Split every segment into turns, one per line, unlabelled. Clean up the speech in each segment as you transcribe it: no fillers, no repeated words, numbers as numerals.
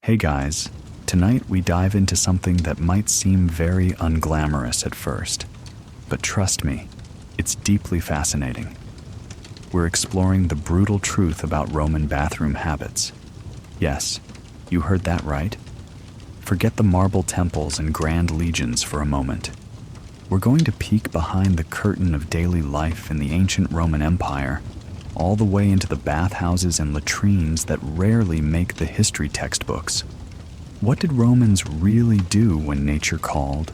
Hey guys, tonight we dive into something that might seem very unglamorous at first, but trust me, it's deeply fascinating. We're exploring the brutal truth about Roman bathroom habits. Yes, you heard that right. Forget the marble temples and grand legions for a moment. We're going to peek behind the curtain of daily life in the ancient Roman Empire, all the way into the bathhouses and latrines that rarely make the history textbooks. What did Romans really do when nature called?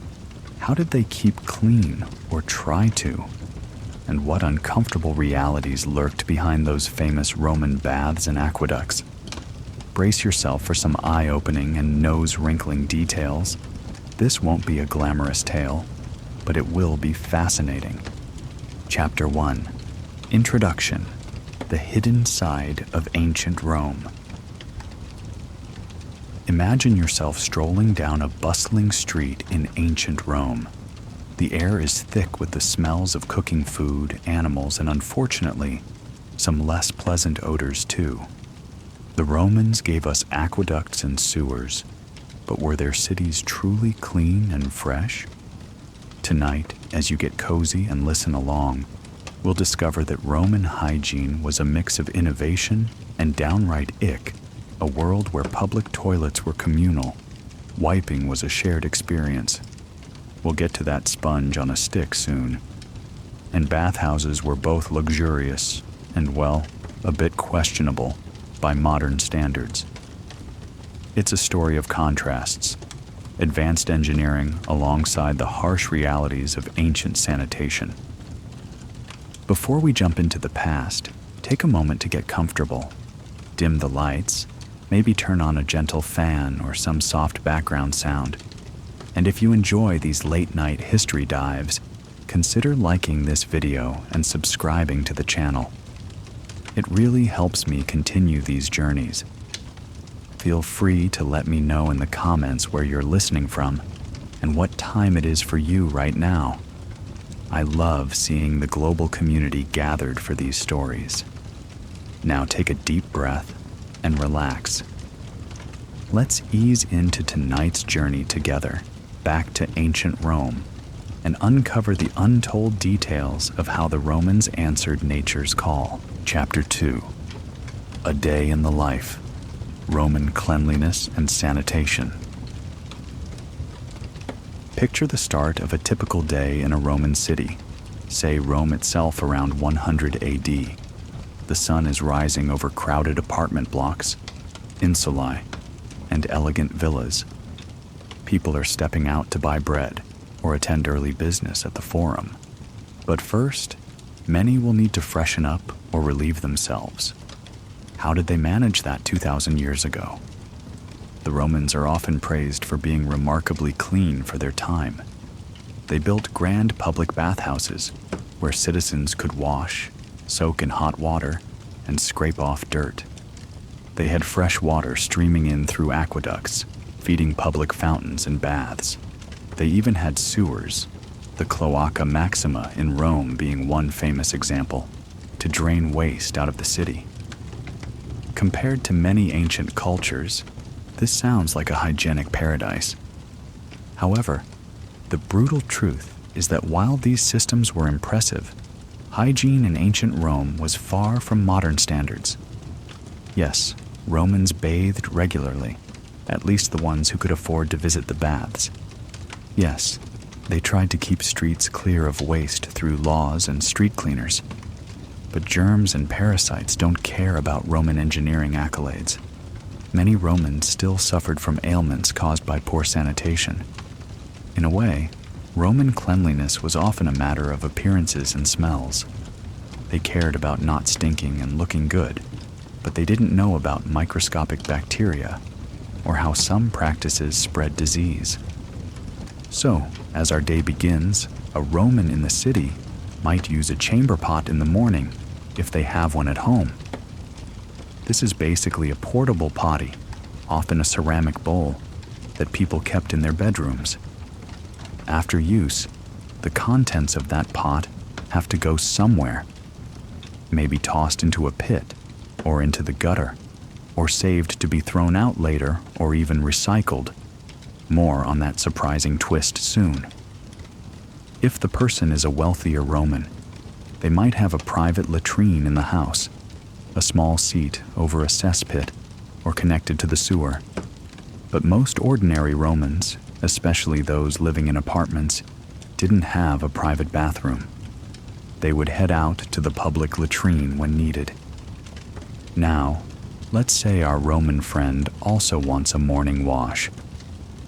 How did they keep clean, or try to? And what uncomfortable realities lurked behind those famous Roman baths and aqueducts? Brace yourself for some eye-opening and nose-wrinkling details. This won't be a glamorous tale, but it will be fascinating. Chapter 1. Introduction. The hidden side of ancient Rome. Imagine yourself strolling down a bustling street in ancient Rome. The air is thick with the smells of cooking food, animals, and unfortunately, some less pleasant odors too. The Romans gave us aqueducts and sewers, but were their cities truly clean and fresh? Tonight, as you get cozy and listen along, we'll discover that Roman hygiene was a mix of innovation and downright ick, a world where public toilets were communal. Wiping was a shared experience. We'll get to that sponge on a stick soon. And bathhouses were both luxurious and, well, a bit questionable by modern standards. It's a story of contrasts, advanced engineering alongside the harsh realities of ancient sanitation. Before we jump into the past, take a moment to get comfortable. Dim the lights, maybe turn on a gentle fan or some soft background sound. And if you enjoy these late-night history dives, consider liking this video and subscribing to the channel. It really helps me continue these journeys. Feel free to let me know in the comments where you're listening from and what time it is for you right now. I love seeing the global community gathered for these stories. Now take a deep breath and relax. Let's ease into tonight's journey together, back to ancient Rome, and uncover the untold details of how the Romans answered nature's call. Chapter 2. A Day in the Life. Roman Cleanliness and Sanitation. Picture the start of a typical day in a Roman city, say Rome itself around 100 AD. The sun is rising over crowded apartment blocks, insulae, and elegant villas. People are stepping out to buy bread or attend early business at the forum. But first, many will need to freshen up or relieve themselves. How did they manage that 2,000 years ago? The Romans are often praised for being remarkably clean for their time. They built grand public bathhouses where citizens could wash, soak in hot water, and scrape off dirt. They had fresh water streaming in through aqueducts, feeding public fountains and baths. They even had sewers, the Cloaca Maxima in Rome being one famous example, to drain waste out of the city. Compared to many ancient cultures, this sounds like a hygienic paradise. However, the brutal truth is that while these systems were impressive, hygiene in ancient Rome was far from modern standards. Yes, Romans bathed regularly, at least the ones who could afford to visit the baths. Yes, they tried to keep streets clear of waste through laws and street cleaners. But germs and parasites don't care about Roman engineering accolades. Many Romans still suffered from ailments caused by poor sanitation. In a way, Roman cleanliness was often a matter of appearances and smells. They cared about not stinking and looking good, but they didn't know about microscopic bacteria or how some practices spread disease. So, as our day begins, a Roman in the city might use a chamber pot in the morning if they have one at home. This is basically a portable potty, often a ceramic bowl, that people kept in their bedrooms. After use, the contents of that pot have to go somewhere, maybe tossed into a pit or into the gutter. or saved to be thrown out later or even recycled. More on that surprising twist soon. If the person is a wealthier Roman, they might have a private latrine in the house, a small seat over a cesspit or connected to the sewer. But most ordinary Romans, especially those living in apartments, didn't have a private bathroom. They would head out to the public latrine when needed. Now, let's say our Roman friend also wants a morning wash.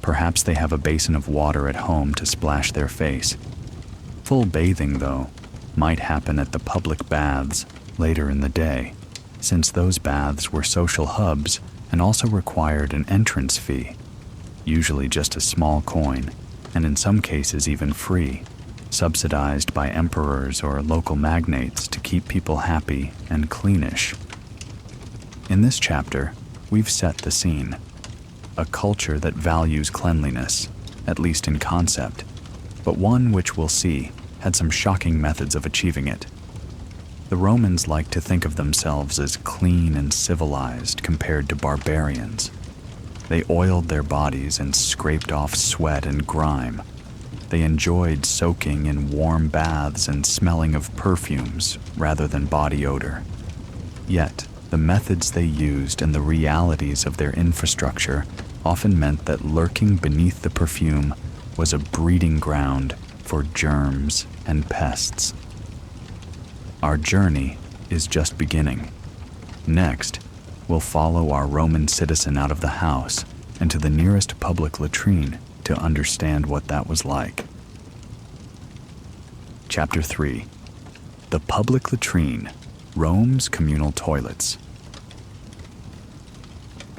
Perhaps they have a basin of water at home to splash their face. Full bathing, though, might happen at the public baths later in the day, since those baths were social hubs and also required an entrance fee, usually just a small coin, and in some cases even free, subsidized by emperors or local magnates to keep people happy and cleanish. In this chapter, we've set the scene. A culture that values cleanliness, at least in concept, but one which we'll see had some shocking methods of achieving it. The Romans liked to think of themselves as clean and civilized compared to barbarians. They oiled their bodies and scraped off sweat and grime. They enjoyed soaking in warm baths and smelling of perfumes rather than body odor. Yet, the methods they used and the realities of their infrastructure often meant that lurking beneath the perfume was a breeding ground for germs and pests. Our journey is just beginning. Next, we'll follow our Roman citizen out of the house and to the nearest public latrine to understand what that was like. Chapter 3. The Public Latrine, Rome's Communal Toilets.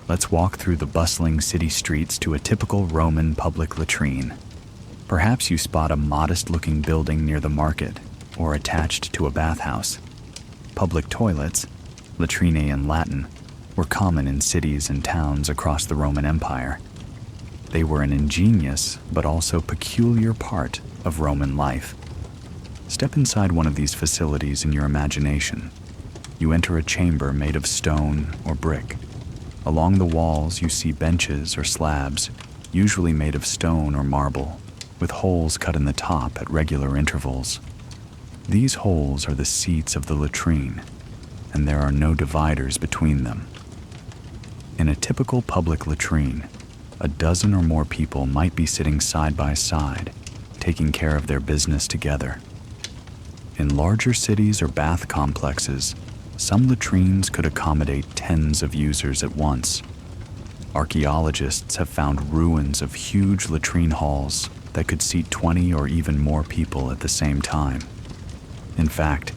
Let's walk through the bustling city streets to a typical Roman public latrine. Perhaps you spot a modest-looking building near the market or attached to a bathhouse. Public toilets, latrinae in Latin, were common in cities and towns across the Roman Empire. They were an ingenious but also peculiar part of Roman life. Step inside one of these facilities in your imagination. You enter a chamber made of stone or brick. Along the walls you see benches or slabs, usually made of stone or marble, with holes cut in the top at regular intervals. These holes are the seats of the latrine, and there are no dividers between them. In a typical public latrine, a dozen or more people might be sitting side by side, taking care of their business together. In larger cities or bath complexes, some latrines could accommodate tens of users at once. Archaeologists have found ruins of huge latrine halls that could seat 20 or even more people at the same time. In fact,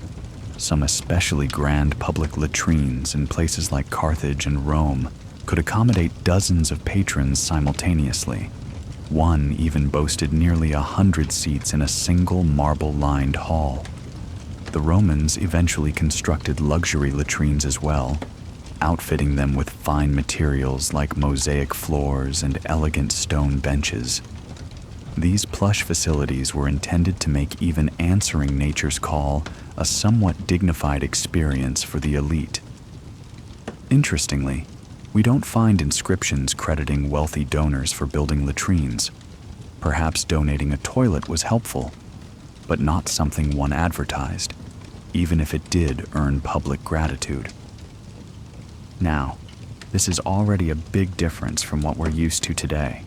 some especially grand public latrines in places like Carthage and Rome could accommodate dozens of patrons simultaneously. One even boasted nearly 100 seats in a single marble-lined hall. The Romans eventually constructed luxury latrines as well, outfitting them with fine materials like mosaic floors and elegant stone benches. These plush facilities were intended to make even answering nature's call a somewhat dignified experience for the elite. Interestingly, we don't find inscriptions crediting wealthy donors for building latrines. Perhaps donating a toilet was helpful, but not something one advertised, even if it did earn public gratitude. Now, this is already a big difference from what we're used to today.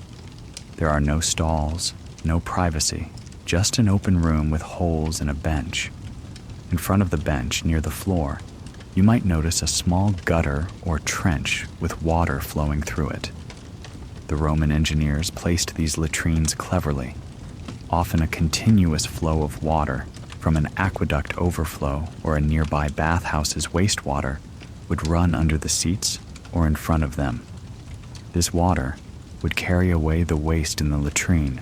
There are no stalls, no privacy, just an open room with holes and a bench. In front of the bench, near the floor, you might notice a small gutter or trench with water flowing through it. The Roman engineers placed these latrines cleverly, often a continuous flow of water from an aqueduct overflow or a nearby bathhouse's wastewater would run under the seats or in front of them. This water would carry away the waste in the latrine,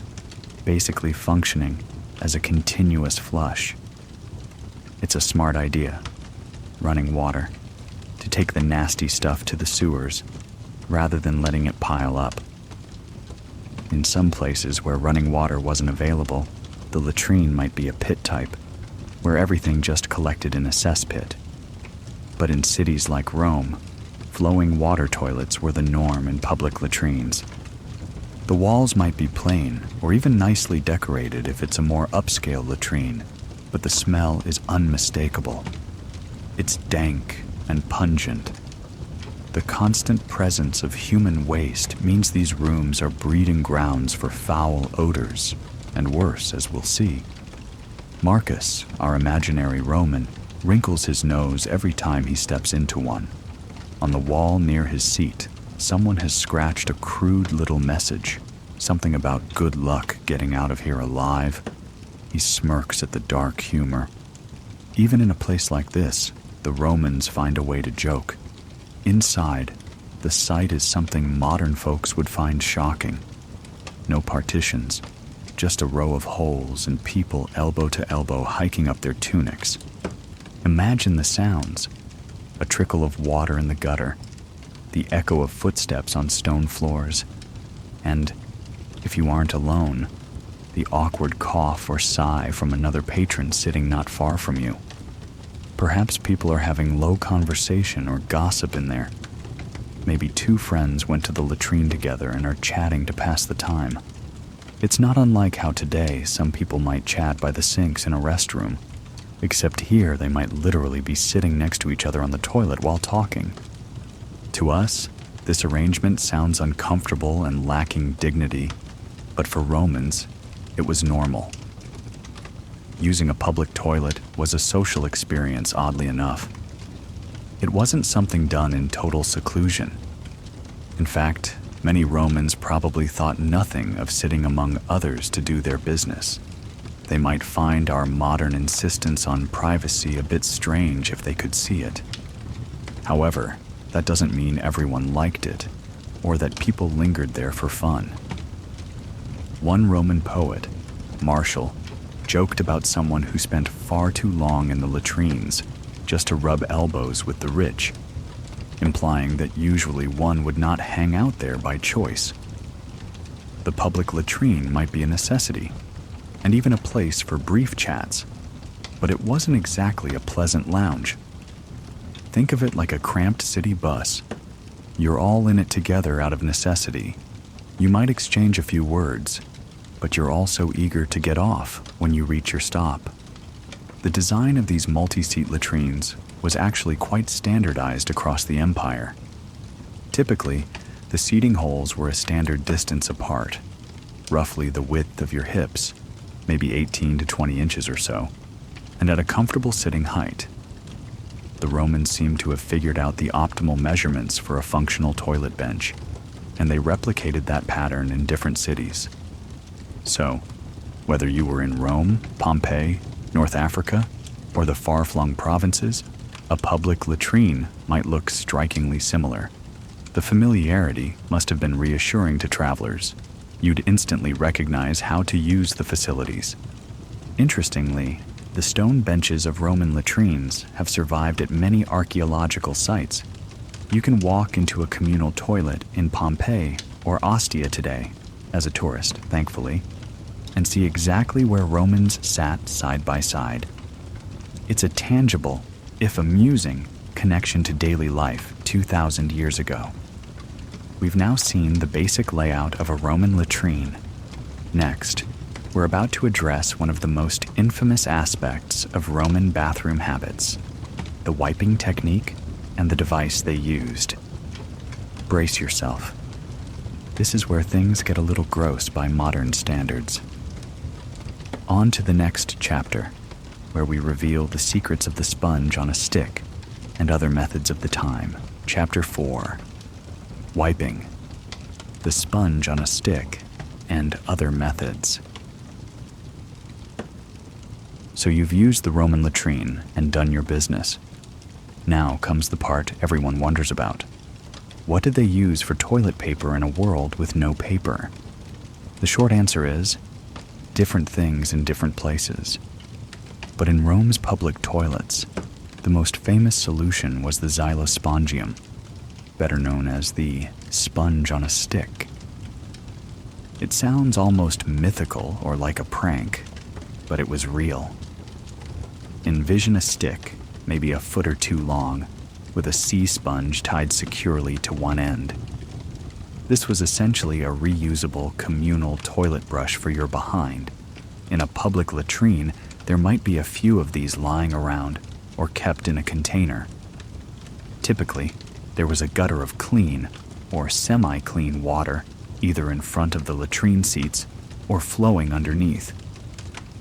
basically functioning as a continuous flush. It's a smart idea, running water, to take the nasty stuff to the sewers rather than letting it pile up. In some places where running water wasn't available, the latrine might be a pit type, where everything just collected in a cesspit. But in cities like Rome, flowing water toilets were the norm in public latrines. The walls might be plain or even nicely decorated if it's a more upscale latrine, but the smell is unmistakable. It's dank and pungent. The constant presence of human waste means these rooms are breeding grounds for foul odors, and worse, as we'll see. Marcus, our imaginary Roman, wrinkles his nose every time he steps into one. On the wall near his seat, someone has scratched a crude little message, something about good luck getting out of here alive. He smirks at the dark humor. Even in a place like this, the Romans find a way to joke. Inside, the sight is something modern folks would find shocking. No partitions, just a row of holes and people elbow to elbow hiking up their tunics. Imagine the sounds: a trickle of water in the gutter, the echo of footsteps on stone floors, and, if you aren't alone, the awkward cough or sigh from another patron sitting not far from you. Perhaps people are having low conversation or gossip in there. Maybe two friends went to the latrine together and are chatting to pass the time. It's not unlike how today some people might chat by the sinks in a restroom, except here they might literally be sitting next to each other on the toilet while talking. To us, this arrangement sounds uncomfortable and lacking dignity, but for Romans, it was normal. Using a public toilet was a social experience, oddly enough. It wasn't something done in total seclusion. In fact, many Romans probably thought nothing of sitting among others to do their business. They might find our modern insistence on privacy a bit strange if they could see it. However, that doesn't mean everyone liked it, or that people lingered there for fun. One Roman poet, Martial, joked about someone who spent far too long in the latrines just to rub elbows with the rich, implying that usually one would not hang out there by choice. The public latrine might be a necessity, and even a place for brief chats, but it wasn't exactly a pleasant lounge. Think of it like a cramped city bus. You're all in it together out of necessity. You might exchange a few words, but you're also eager to get off when you reach your stop. The design of these multi-seat latrines was actually quite standardized across the empire. Typically, the seating holes were a standard distance apart, roughly the width of your hips, maybe 18 to 20 inches or so, and at a comfortable sitting height. The Romans seem to have figured out the optimal measurements for a functional toilet bench, and they replicated that pattern in different cities. So, whether you were in Rome, Pompeii, North Africa, or the far-flung provinces, a public latrine might look strikingly similar. The familiarity must have been reassuring to travelers. You'd instantly recognize how to use the facilities. Interestingly, the stone benches of Roman latrines have survived at many archaeological sites. You can walk into a communal toilet in Pompeii or Ostia today, as a tourist, thankfully, and see exactly where Romans sat side by side. It's a tangible, if amusing, connection to daily life 2,000 years ago. We've now seen the basic layout of a Roman latrine. Next, we're about to address one of the most infamous aspects of Roman bathroom habits: the wiping technique and the device they used. Brace yourself. This is where things get a little gross by modern standards. On to the next chapter, where we reveal the secrets of the sponge on a stick and other methods of the time. Chapter 4. Wiping. The sponge on a stick and other methods. So you've used the Roman latrine and done your business. Now comes the part everyone wonders about. What did they use for toilet paper in a world with no paper? The short answer is, different things in different places. But in Rome's public toilets, the most famous solution was the xylospongium, better known as the sponge on a stick. It sounds almost mythical or like a prank, but it was real. Envision a stick, maybe a foot or two long, with a sea sponge tied securely to one end. This was essentially a reusable communal toilet brush for your behind. In a public latrine, there might be a few of these lying around or kept in a container. Typically, there was a gutter of clean or semi-clean water either in front of the latrine seats or flowing underneath.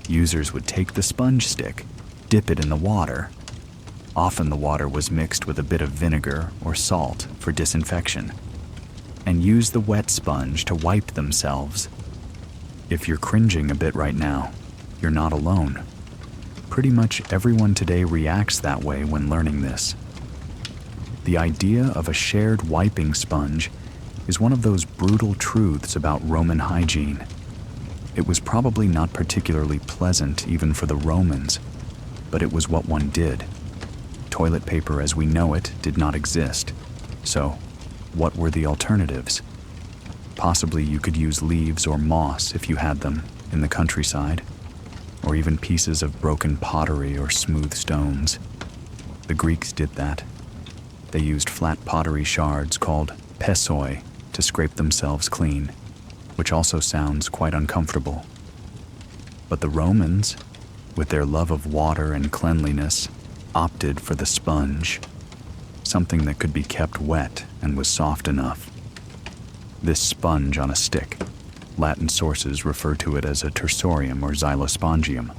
Users would take the sponge stick, dip it in the water. Often the water was mixed with a bit of vinegar or salt for disinfection, and use the wet sponge to wipe themselves. If you're cringing a bit right now, you're not alone. Pretty much everyone today reacts that way when learning this. The idea of a shared wiping sponge is one of those brutal truths about Roman hygiene. It was probably not particularly pleasant even for the Romans, but it was what one did. Toilet paper as we know it did not exist. So, what were the alternatives? Possibly you could use leaves or moss if you had them in the countryside, or even pieces of broken pottery or smooth stones. The Greeks did that. They used flat pottery shards called pessoi to scrape themselves clean, which also sounds quite uncomfortable. But the Romans, with their love of water and cleanliness, opted for the sponge, something that could be kept wet and was soft enough. This sponge on a stick, Latin sources refer to it as a tersorium or xylospongium,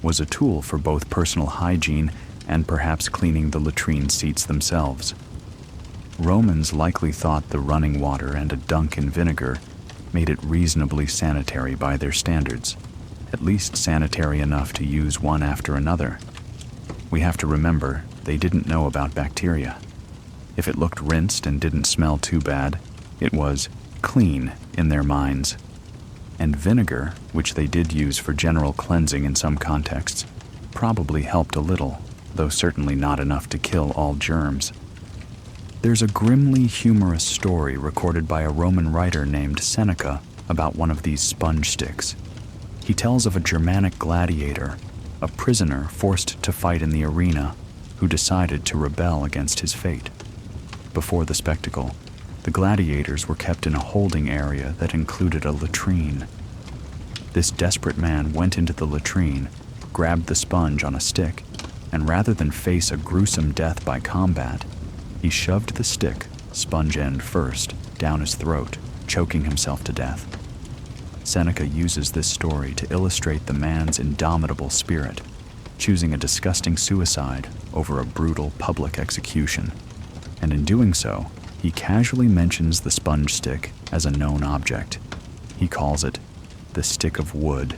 was a tool for both personal hygiene and perhaps cleaning the latrine seats themselves. Romans likely thought the running water and a dunk in vinegar made it reasonably sanitary by their standards, at least sanitary enough to use one after another. We have to remember they didn't know about bacteria. If it looked rinsed and didn't smell too bad, it was clean in their minds. And vinegar, which they did use for general cleansing in some contexts, probably helped a little, though certainly not enough to kill all germs. There's a grimly humorous story recorded by a Roman writer named Seneca about one of these sponge sticks. He tells of a Germanic gladiator, a prisoner forced to fight in the arena, who decided to rebel against his fate. Before the spectacle, the gladiators were kept in a holding area that included a latrine. This desperate man went into the latrine, grabbed the sponge on a stick, and rather than face a gruesome death by combat, he shoved the stick, sponge end first, down his throat, choking himself to death. Seneca uses this story to illustrate the man's indomitable spirit, choosing a disgusting suicide over a brutal public execution. And in doing so, he casually mentions the sponge stick as a known object. He calls it the stick of wood,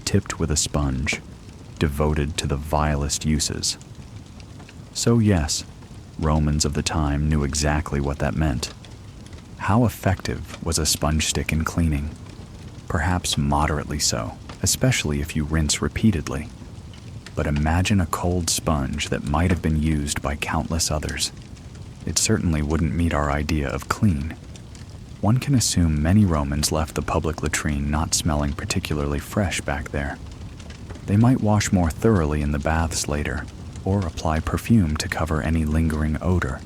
tipped with a sponge, devoted to the vilest uses. So yes, Romans of the time knew exactly what that meant. How effective was a sponge stick in cleaning? Perhaps moderately so, especially if you rinse repeatedly. But imagine a cold sponge that might have been used by countless others. It certainly wouldn't meet our idea of clean. One can assume many Romans left the public latrine not smelling particularly fresh back there. They might wash more thoroughly in the baths later, or apply perfume to cover any lingering odor.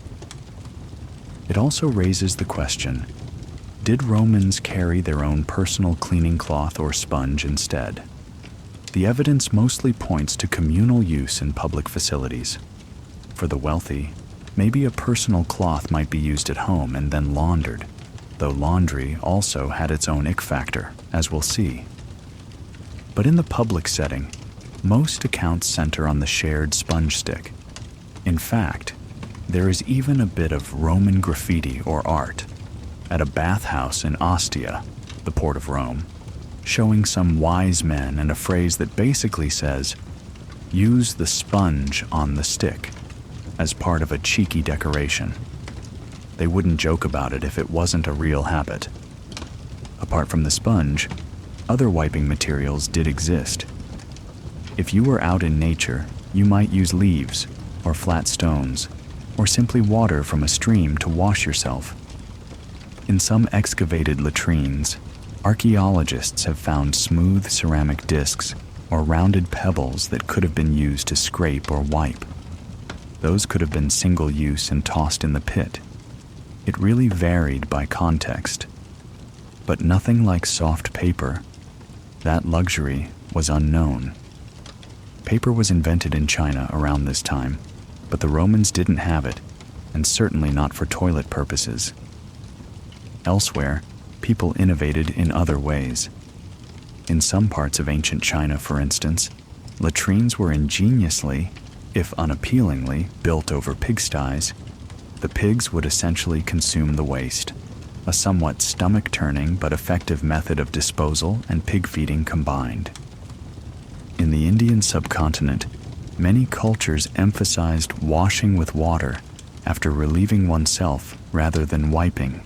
It also raises the question, did Romans carry their own personal cleaning cloth or sponge instead? The evidence mostly points to communal use in public facilities. For the wealthy, maybe a personal cloth might be used at home and then laundered, though laundry also had its own ick factor, as we'll see. But in the public setting, most accounts center on the shared sponge stick. In fact, there is even a bit of Roman graffiti or art at a bathhouse in Ostia, the port of Rome, showing some wise men and a phrase that basically says, "Use the sponge on the stick," as part of a cheeky decoration. They wouldn't joke about it if it wasn't a real habit. Apart from the sponge, other wiping materials did exist. If you were out in nature, you might use leaves, or flat stones, or simply water from a stream to wash yourself. In some excavated latrines, archaeologists have found smooth ceramic discs or rounded pebbles that could have been used to scrape or wipe. Those could have been single use and tossed in the pit. It really varied by context. But nothing like soft paper. That luxury was unknown. Paper was invented in China around this time, but the Romans didn't have it, and certainly not for toilet purposes. Elsewhere, people innovated in other ways. In some parts of ancient China, for instance, latrines were ingeniously, if unappealingly, built over pigsties. The pigs would essentially consume the waste, a somewhat stomach-turning but effective method of disposal and pig feeding combined. In the Indian subcontinent, many cultures emphasized washing with water after relieving oneself rather than wiping.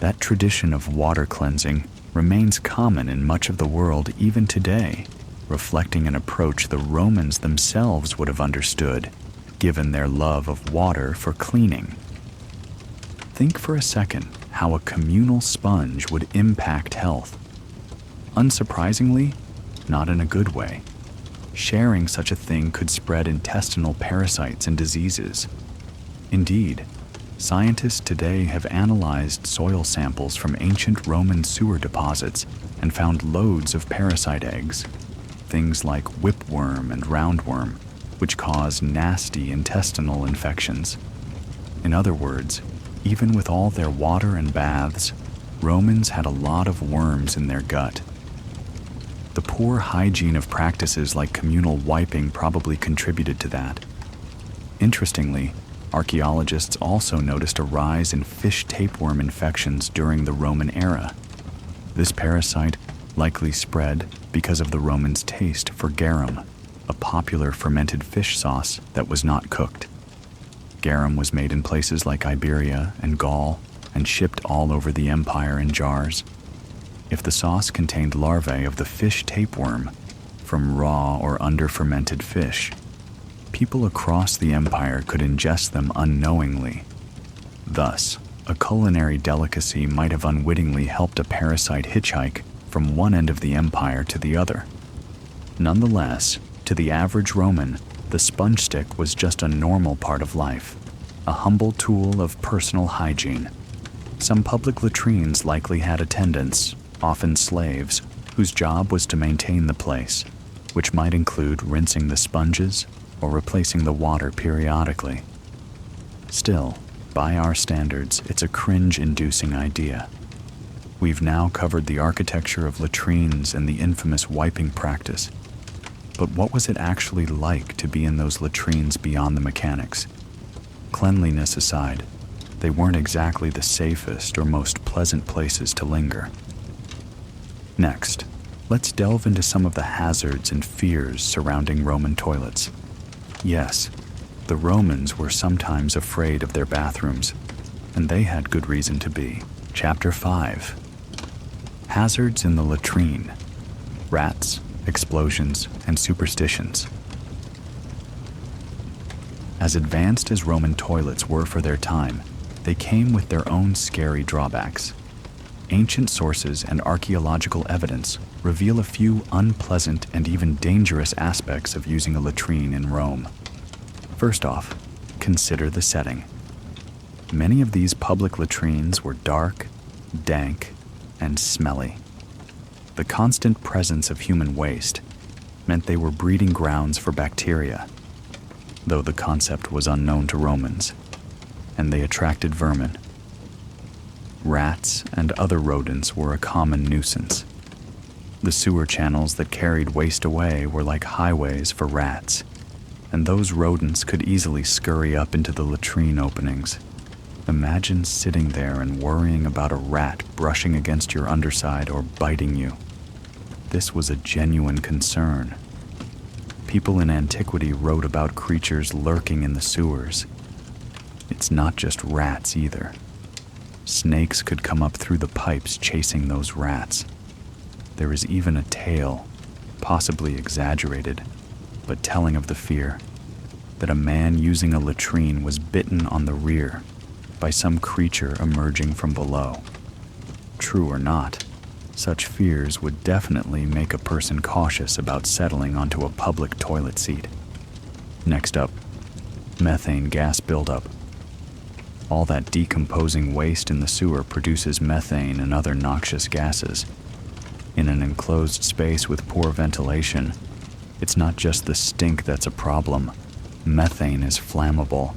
That tradition of water cleansing remains common in much of the world even today, reflecting an approach the Romans themselves would have understood, given their love of water for cleaning. Think for a second how a communal sponge would impact health. Unsurprisingly, not in a good way. Sharing such a thing could spread intestinal parasites and diseases. Indeed, scientists today have analyzed soil samples from ancient Roman sewer deposits and found loads of parasite eggs, things like whipworm and roundworm, which cause nasty intestinal infections. In other words, even with all their water and baths, Romans had a lot of worms in their gut. The poor hygiene of practices like communal wiping probably contributed to that. Interestingly, archaeologists also noticed a rise in fish tapeworm infections during the Roman era. This parasite likely spread because of the Romans' taste for garum, a popular fermented fish sauce that was not cooked. Garum was made in places like Iberia and Gaul and shipped all over the empire in jars. If the sauce contained larvae of the fish tapeworm from raw or under-fermented fish, people across the empire could ingest them unknowingly. Thus, a culinary delicacy might have unwittingly helped a parasite hitchhike from one end of the empire to the other. Nonetheless, to the average Roman, the sponge stick was just a normal part of life, a humble tool of personal hygiene. Some public latrines likely had attendants, often slaves, whose job was to maintain the place, which might include rinsing the sponges or replacing the water periodically. Still, by our standards, it's a cringe-inducing idea. We've now covered the architecture of latrines and the infamous wiping practice. But what was it actually like to be in those latrines beyond the mechanics? Cleanliness aside, they weren't exactly the safest or most pleasant places to linger. Next, let's delve into some of the hazards and fears surrounding Roman toilets. Yes, the Romans were sometimes afraid of their bathrooms, and they had good reason to be. Chapter 5. Hazards in the latrine. Rats, explosions, and superstitions. As advanced as Roman toilets were for their time, they came with their own scary drawbacks. Ancient sources and archaeological evidence reveal a few unpleasant and even dangerous aspects of using a latrine in Rome. First off, consider the setting. Many of these public latrines were dark, dank, and smelly. The constant presence of human waste meant they were breeding grounds for bacteria, though the concept was unknown to Romans, and they attracted vermin. Rats and other rodents were a common nuisance. The sewer channels that carried waste away were like highways for rats, and those rodents could easily scurry up into the latrine openings. Imagine sitting there and worrying about a rat brushing against your underside or biting you. This was a genuine concern. People in antiquity wrote about creatures lurking in the sewers. It's not just rats either. Snakes could come up through the pipes chasing those rats. There is even a tale, possibly exaggerated, but telling of the fear, that a man using a latrine was bitten on the rear by some creature emerging from below. True or not, such fears would definitely make a person cautious about settling onto a public toilet seat. Next up, methane gas buildup. All that decomposing waste in the sewer produces methane and other noxious gases. In an enclosed space with poor ventilation, it's not just the stink that's a problem. Methane is flammable.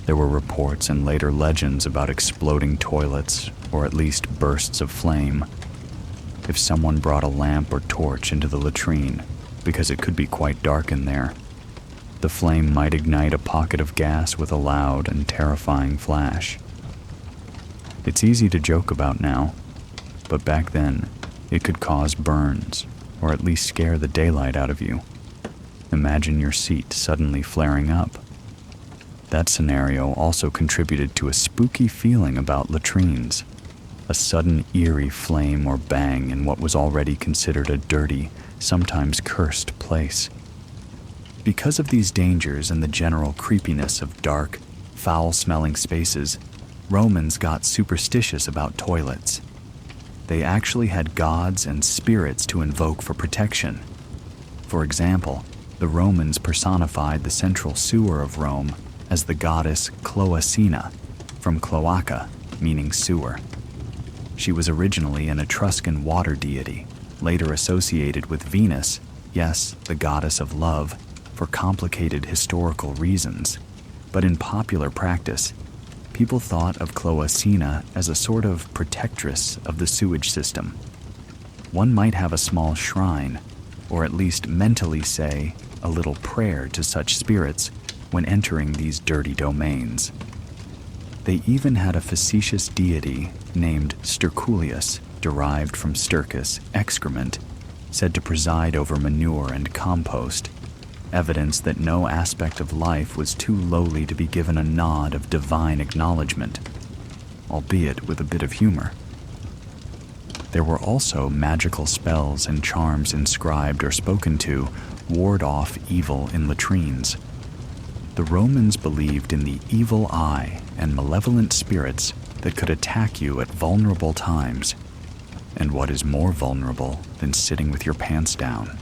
There were reports and later legends about exploding toilets, or at least bursts of flame. If someone brought a lamp or torch into the latrine, because it could be quite dark in there, the flame might ignite a pocket of gas with a loud and terrifying flash. It's easy to joke about now, but back then, it could cause burns, or at least scare the daylight out of you. Imagine your seat suddenly flaring up. That scenario also contributed to a spooky feeling about latrines, a sudden eerie flame or bang in what was already considered a dirty, sometimes cursed place. Because of these dangers and the general creepiness of dark, foul-smelling spaces, Romans got superstitious about toilets. They actually had gods and spirits to invoke for protection. For example, the Romans personified the central sewer of Rome as the goddess Cloacina, from cloaca, meaning sewer. She was originally an Etruscan water deity, later associated with Venus, yes, the goddess of love, for complicated historical reasons. But in popular practice, people thought of Cloacina as a sort of protectress of the sewage system. One might have a small shrine, or at least mentally say a little prayer to such spirits when entering these dirty domains. They even had a facetious deity named Sterculius, derived from stercus, excrement, said to preside over manure and compost, evidence that no aspect of life was too lowly to be given a nod of divine acknowledgement, albeit with a bit of humor. There were also magical spells and charms inscribed or spoken to ward off evil in latrines. The Romans believed in the evil eye and malevolent spirits that could attack you at vulnerable times. And what is more vulnerable than sitting with your pants down?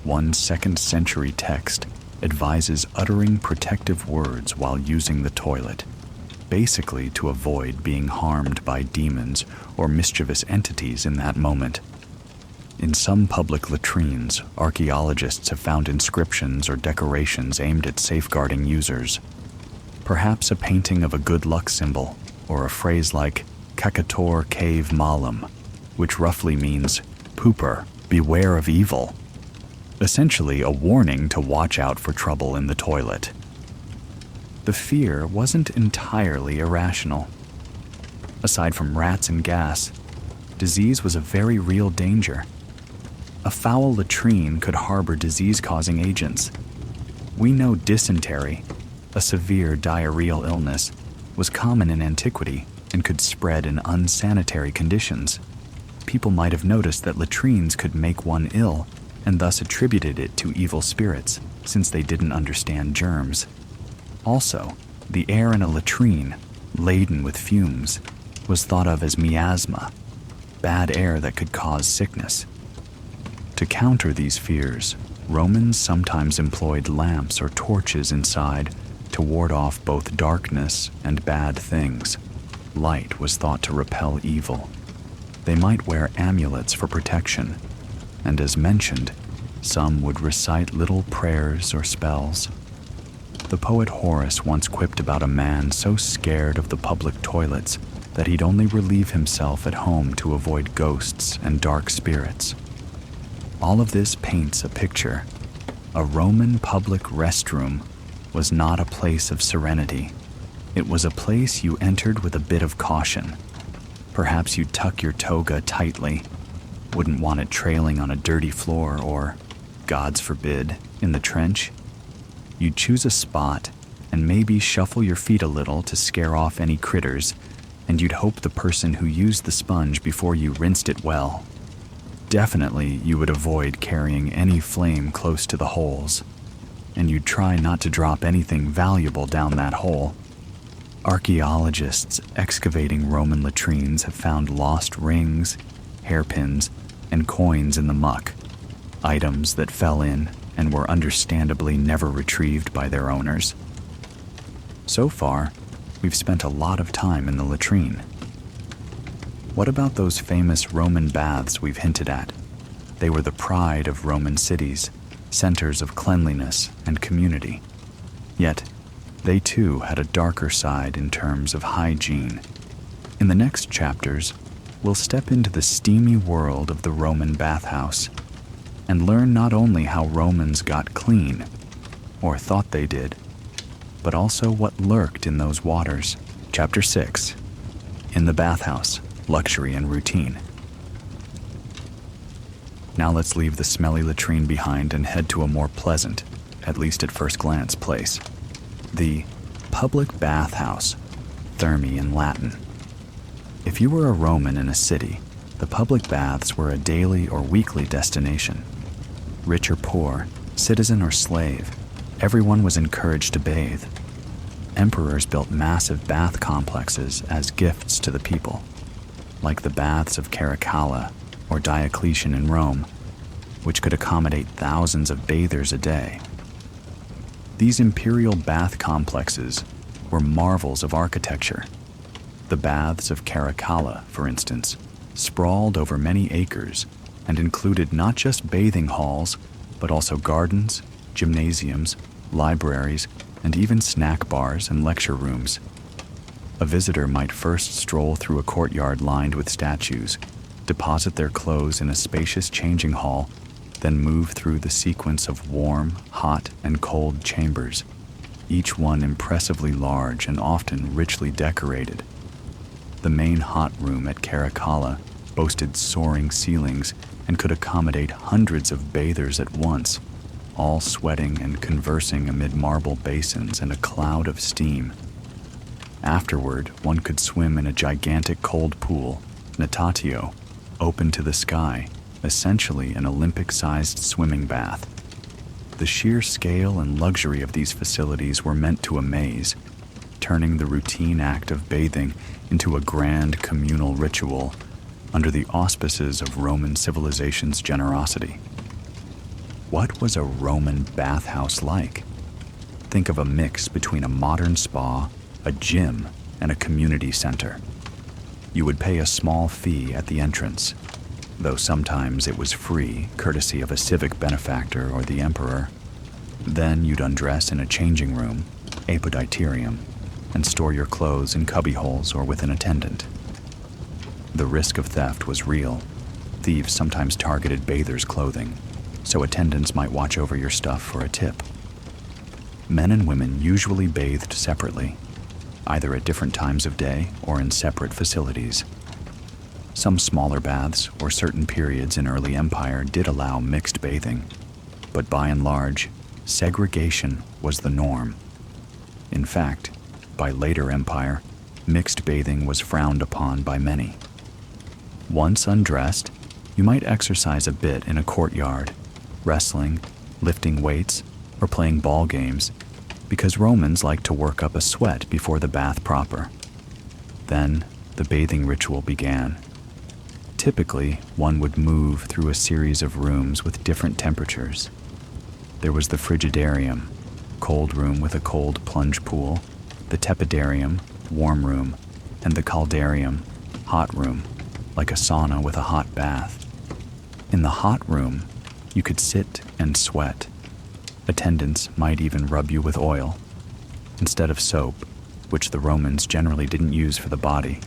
One 2nd century text advises uttering protective words while using the toilet, basically to avoid being harmed by demons or mischievous entities in that moment. In some public latrines, archaeologists have found inscriptions or decorations aimed at safeguarding users. Perhaps a painting of a good luck symbol, or a phrase like "cacator cave malum," which roughly means, "Pooper, beware of evil." Essentially a warning to watch out for trouble in the toilet. The fear wasn't entirely irrational. Aside from rats and gas, disease was a very real danger. A foul latrine could harbor disease-causing agents. We know dysentery, a severe diarrheal illness, was common in antiquity and could spread in unsanitary conditions. People might have noticed that latrines could make one ill and thus attributed it to evil spirits, since they didn't understand germs. Also, the air in a latrine, laden with fumes, was thought of as miasma, bad air that could cause sickness. To counter these fears, Romans sometimes employed lamps or torches inside to ward off both darkness and bad things. Light was thought to repel evil. They might wear amulets for protection, and as mentioned, some would recite little prayers or spells. The poet Horace once quipped about a man so scared of the public toilets that he'd only relieve himself at home to avoid ghosts and dark spirits. All of this paints a picture. A Roman public restroom was not a place of serenity. It was a place you entered with a bit of caution. Perhaps you'd tuck your toga tightly, wouldn't want it trailing on a dirty floor or, gods forbid, in the trench. You'd choose a spot and maybe shuffle your feet a little to scare off any critters, and you'd hope the person who used the sponge before you rinsed it well. Definitely, you would avoid carrying any flame close to the holes, and you'd try not to drop anything valuable down that hole. Archaeologists excavating Roman latrines have found lost rings, hairpins, and coins in the muck, items that fell in and were understandably never retrieved by their owners. So far, we've spent a lot of time in the latrine. What about those famous Roman baths we've hinted at? They were the pride of Roman cities, centers of cleanliness and community. Yet, they too had a darker side in terms of hygiene. In the next chapters, we'll step into the steamy world of the Roman bathhouse and learn not only how Romans got clean, or thought they did, but also what lurked in those waters. Chapter 6. In the Bathhouse, Luxury and Routine. Now let's leave the smelly latrine behind and head to a more pleasant, at least at first glance, place. The public bathhouse, thermae in Latin. If you were a Roman in a city, the public baths were a daily or weekly destination. Rich or poor, citizen or slave, everyone was encouraged to bathe. Emperors built massive bath complexes as gifts to the people, like the baths of Caracalla or Diocletian in Rome, which could accommodate thousands of bathers a day. These imperial bath complexes were marvels of architecture. The baths of Caracalla, for instance, sprawled over many acres and included not just bathing halls, but also gardens, gymnasiums, libraries, and even snack bars and lecture rooms. A visitor might first stroll through a courtyard lined with statues, deposit their clothes in a spacious changing hall, then move through the sequence of warm, hot, and cold chambers, each one impressively large and often richly decorated. The main hot room at Caracalla boasted soaring ceilings and could accommodate hundreds of bathers at once, all sweating and conversing amid marble basins and a cloud of steam. Afterward, one could swim in a gigantic cold pool, natatio, open to the sky, essentially an Olympic-sized swimming bath. The sheer scale and luxury of these facilities were meant to amaze, turning the routine act of bathing into a grand communal ritual under the auspices of Roman civilization's generosity. What was a Roman bathhouse like? Think of a mix between a modern spa, a gym, and a community center. You would pay a small fee at the entrance, though sometimes it was free, courtesy of a civic benefactor or the emperor. Then you'd undress in a changing room, apoditerium, and store your clothes in cubbyholes or with an attendant. The risk of theft was real. Thieves sometimes targeted bathers' clothing, so attendants might watch over your stuff for a tip. Men and women usually bathed separately, either at different times of day or in separate facilities. Some smaller baths or certain periods in early empire did allow mixed bathing, but by and large, segregation was the norm. In fact, by later empire, mixed bathing was frowned upon by many. Once undressed, you might exercise a bit in a courtyard, wrestling, lifting weights, or playing ball games, because Romans liked to work up a sweat before the bath proper. Then, the bathing ritual began. Typically, one would move through a series of rooms with different temperatures. There was the frigidarium, cold room with a cold plunge pool, the tepidarium, warm room, and the caldarium, hot room, like a sauna with a hot bath. In the hot room, you could sit and sweat. Attendants might even rub you with oil. Instead of soap, which the Romans generally didn't use for the body,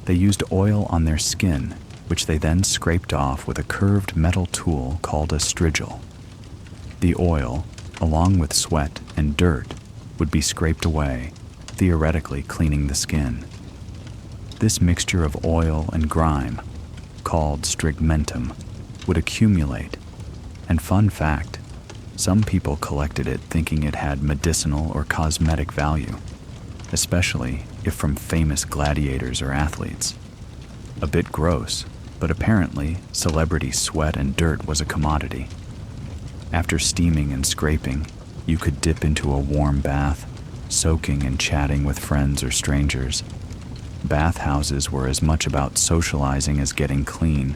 they used oil on their skin, which they then scraped off with a curved metal tool called a strigil. The oil, along with sweat and dirt, would be scraped away, theoretically cleaning the skin. This mixture of oil and grime, called strigmentum, would accumulate, and fun fact, some people collected it thinking it had medicinal or cosmetic value, especially if from famous gladiators or athletes. A bit gross, but apparently celebrity sweat and dirt was a commodity. After steaming and scraping, you could dip into a warm bath, soaking and chatting with friends or strangers. Bathhouses were as much about socializing as getting clean.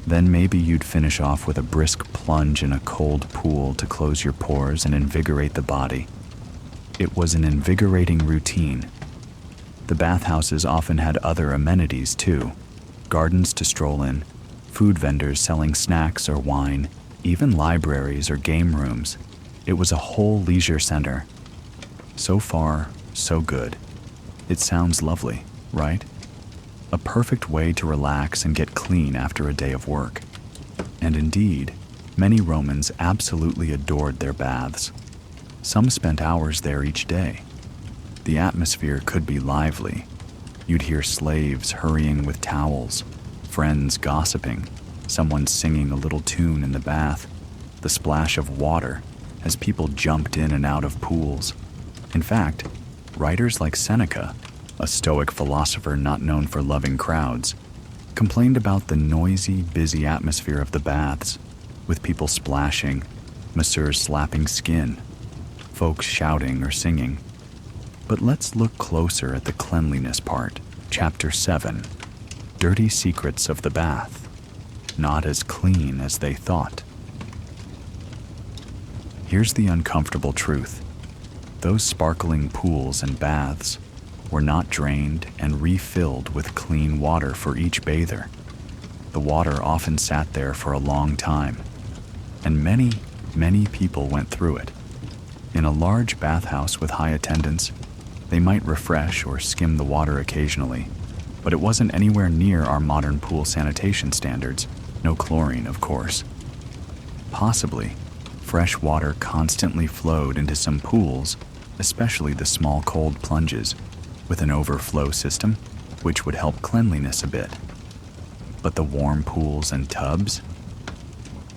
Then maybe you'd finish off with a brisk plunge in a cold pool to close your pores and invigorate the body. It was an invigorating routine. The bathhouses often had other amenities too, gardens to stroll in, food vendors selling snacks or wine, even libraries or game rooms. It was a whole leisure center. So far, so good. It sounds lovely, right? A perfect way to relax and get clean after a day of work. And indeed, many Romans absolutely adored their baths. Some spent hours there each day. The atmosphere could be lively. You'd hear slaves hurrying with towels, friends gossiping, someone singing a little tune in the bath, the splash of water as people jumped in and out of pools. In fact, writers like Seneca, a Stoic philosopher not known for loving crowds, complained about the noisy, busy atmosphere of the baths, with people splashing, masseurs slapping skin, folks shouting or singing. But let's look closer at the cleanliness part. Chapter 7, Dirty Secrets of the Bath. Not as clean as they thought. Here's the uncomfortable truth. Those sparkling pools and baths were not drained and refilled with clean water for each bather. The water often sat there for a long time, and many, many people went through it. In a large bathhouse with high attendance, they might refresh or skim the water occasionally, but it wasn't anywhere near our modern pool sanitation standards, no chlorine, of course. Possibly, fresh water constantly flowed into some pools, especially the small cold plunges, with an overflow system, which would help cleanliness a bit. But the warm pools and tubs?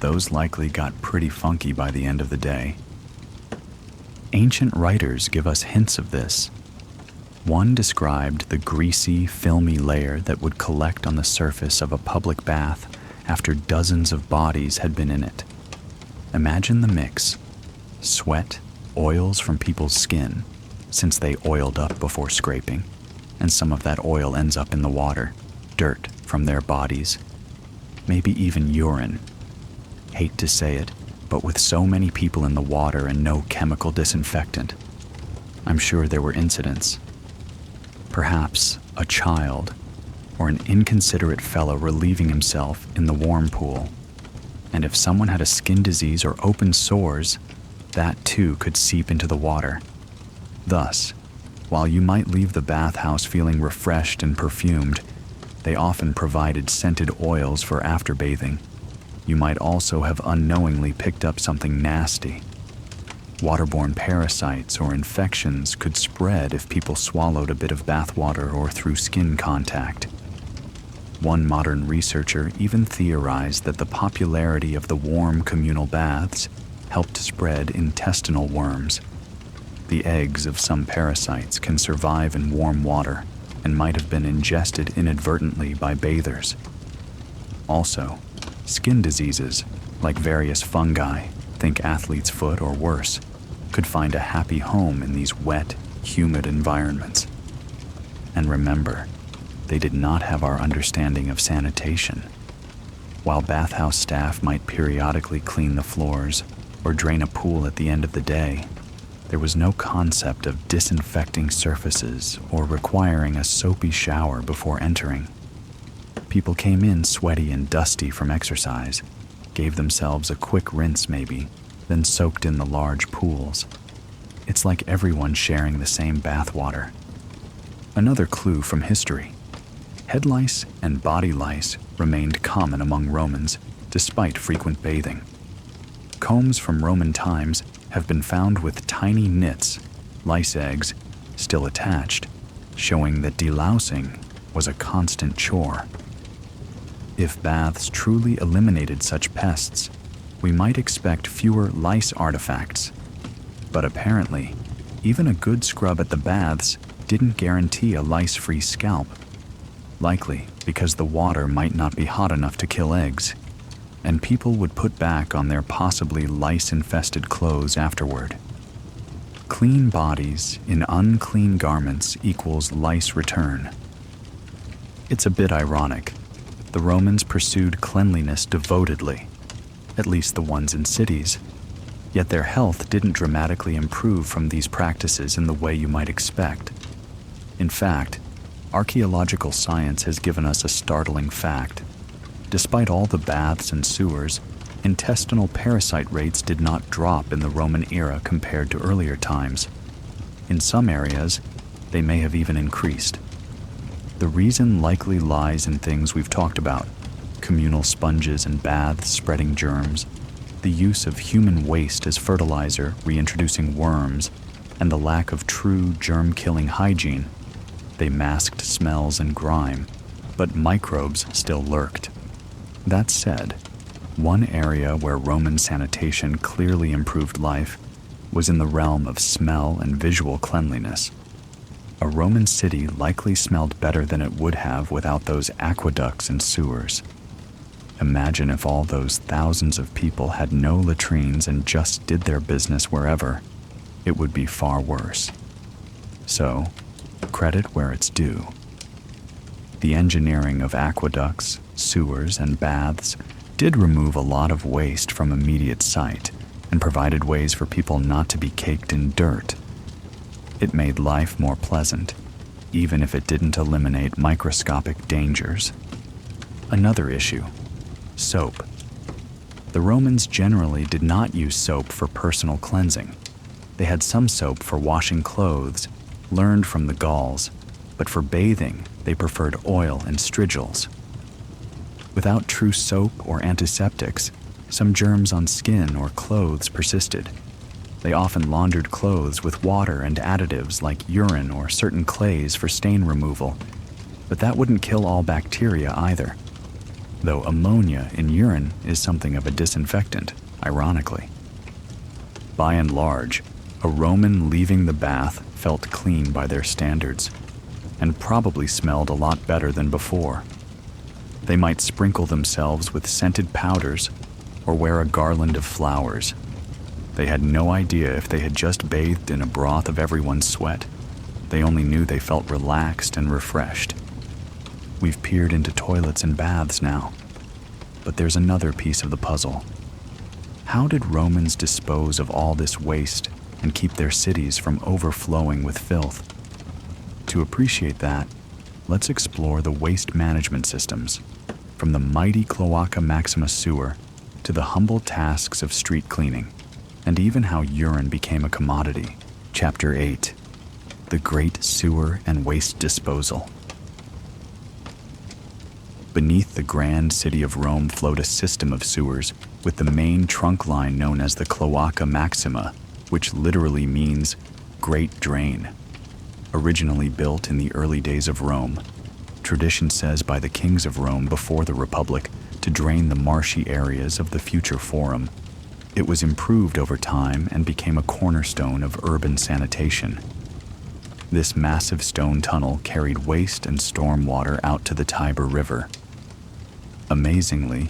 Those likely got pretty funky by the end of the day. Ancient writers give us hints of this. One described the greasy, filmy layer that would collect on the surface of a public bath after dozens of bodies had been in it. Imagine the mix: sweat, oils from people's skin, since they oiled up before scraping, and some of that oil ends up in the water, dirt from their bodies, maybe even urine. Hate to say it, but with so many people in the water and no chemical disinfectant, I'm sure there were incidents. Perhaps a child or an inconsiderate fellow relieving himself in the warm pool. And if someone had a skin disease or open sores, that too could seep into the water. Thus, while you might leave the bathhouse feeling refreshed and perfumed, they often provided scented oils for afterbathing. You might also have unknowingly picked up something nasty. Waterborne parasites or infections could spread if people swallowed a bit of bathwater or through skin contact. One modern researcher even theorized that the popularity of the warm communal baths helped spread intestinal worms. The eggs of some parasites can survive in warm water and might have been ingested inadvertently by bathers. Also, skin diseases, like various fungi, think athlete's foot or worse, could find a happy home in these wet, humid environments. And remember, they did not have our understanding of sanitation. While bathhouse staff might periodically clean the floors or drain a pool at the end of the day, there was no concept of disinfecting surfaces or requiring a soapy shower before entering. People came in sweaty and dusty from exercise, gave themselves a quick rinse maybe, then soaked in the large pools. It's like everyone sharing the same bathwater. Another clue from history. Head lice and body lice remained common among Romans despite frequent bathing. Combs from Roman times have been found with tiny nits, lice eggs, still attached, showing that delousing was a constant chore. If baths truly eliminated such pests, we might expect fewer lice artifacts. But apparently, even a good scrub at the baths didn't guarantee a lice-free scalp, likely because the water might not be hot enough to kill eggs, and people would put back on their possibly lice-infested clothes afterward. Clean bodies in unclean garments equals lice return. It's a bit ironic. The Romans pursued cleanliness devotedly, at least the ones in cities. Yet their health didn't dramatically improve from these practices in the way you might expect. In fact, archaeological science has given us a startling fact. Despite all the baths and sewers, intestinal parasite rates did not drop in the Roman era compared to earlier times. In some areas, they may have even increased. The reason likely lies in things we've talked about: communal sponges and baths spreading germs, the use of human waste as fertilizer reintroducing worms, and the lack of true germ-killing hygiene. They masked smells and grime, but microbes still lurked. That said, one area where Roman sanitation clearly improved life was in the realm of smell and visual cleanliness. A Roman city likely smelled better than it would have without those aqueducts and sewers. Imagine if all those thousands of people had no latrines and just did their business wherever. It would be far worse. So, credit where it's due. The engineering of aqueducts, sewers, and baths did remove a lot of waste from immediate sight and provided ways for people not to be caked in dirt. It made life more pleasant, even if it didn't eliminate microscopic dangers. Another issue: soap. The Romans generally did not use soap for personal cleansing. They had some soap for washing clothes, learned from the Gauls, but for bathing, they preferred oil and strigils. Without true soap or antiseptics, some germs on skin or clothes persisted. They often laundered clothes with water and additives like urine or certain clays for stain removal, but that wouldn't kill all bacteria either. Though ammonia in urine is something of a disinfectant, ironically. By and large, a Roman leaving the bath felt clean by their standards, and probably smelled a lot better than before. They might sprinkle themselves with scented powders or wear a garland of flowers. They had no idea if they had just bathed in a broth of everyone's sweat. They only knew they felt relaxed and refreshed. We've peered into toilets and baths now, but there's another piece of the puzzle. How did Romans dispose of all this waste and keep their cities from overflowing with filth? To appreciate that, let's explore the waste management systems, from the mighty Cloaca Maxima sewer to the humble tasks of street cleaning, and even how urine became a commodity. Chapter 8: The Great Sewer and Waste Disposal. Beneath the grand city of Rome flowed a system of sewers, with the main trunk line known as the Cloaca Maxima, which literally means Great Drain. Originally built in the early days of Rome, tradition says by the kings of Rome before the Republic to drain the marshy areas of the future Forum. It was improved over time and became a cornerstone of urban sanitation. This massive stone tunnel carried waste and storm water out to the Tiber River. Amazingly,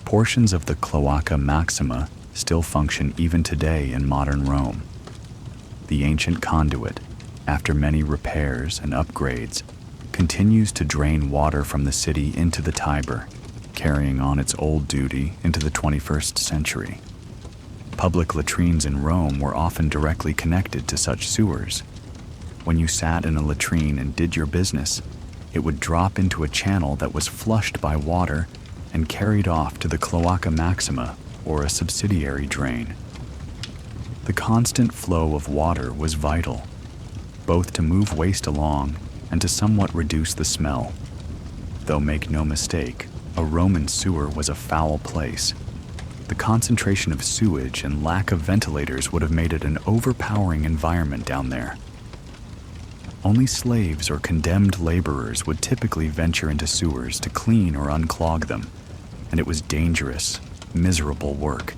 portions of the Cloaca Maxima still function even today in modern Rome. The ancient conduit, after many repairs and upgrades, continues to drain water from the city into the Tiber, carrying on its old duty into the 21st century. Public latrines in Rome were often directly connected to such sewers. When you sat in a latrine and did your business, it would drop into a channel that was flushed by water and carried off to the Cloaca Maxima, or a subsidiary drain. The constant flow of water was vital, both to move waste along and to somewhat reduce the smell. Though make no mistake, a Roman sewer was a foul place. The concentration of sewage and lack of ventilators would have made it an overpowering environment down there. Only slaves or condemned laborers would typically venture into sewers to clean or unclog them, and it was dangerous, miserable work.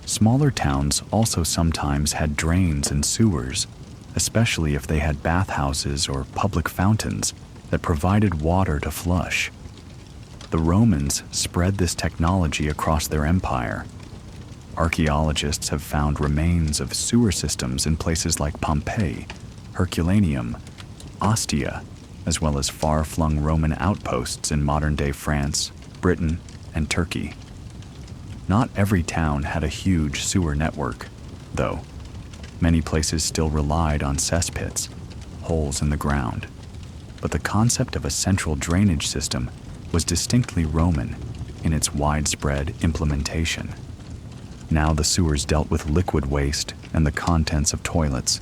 Smaller towns also sometimes had drains and sewers, especially if they had bathhouses or public fountains that provided water to flush. The Romans spread this technology across their empire. Archaeologists have found remains of sewer systems in places like Pompeii, Herculaneum, Ostia, as well as far-flung Roman outposts in modern-day France, Britain, and Turkey. Not every town had a huge sewer network, though. Many places still relied on cesspits, holes in the ground. But the concept of a central drainage system was distinctly Roman in its widespread implementation. Now the sewers dealt with liquid waste and the contents of toilets.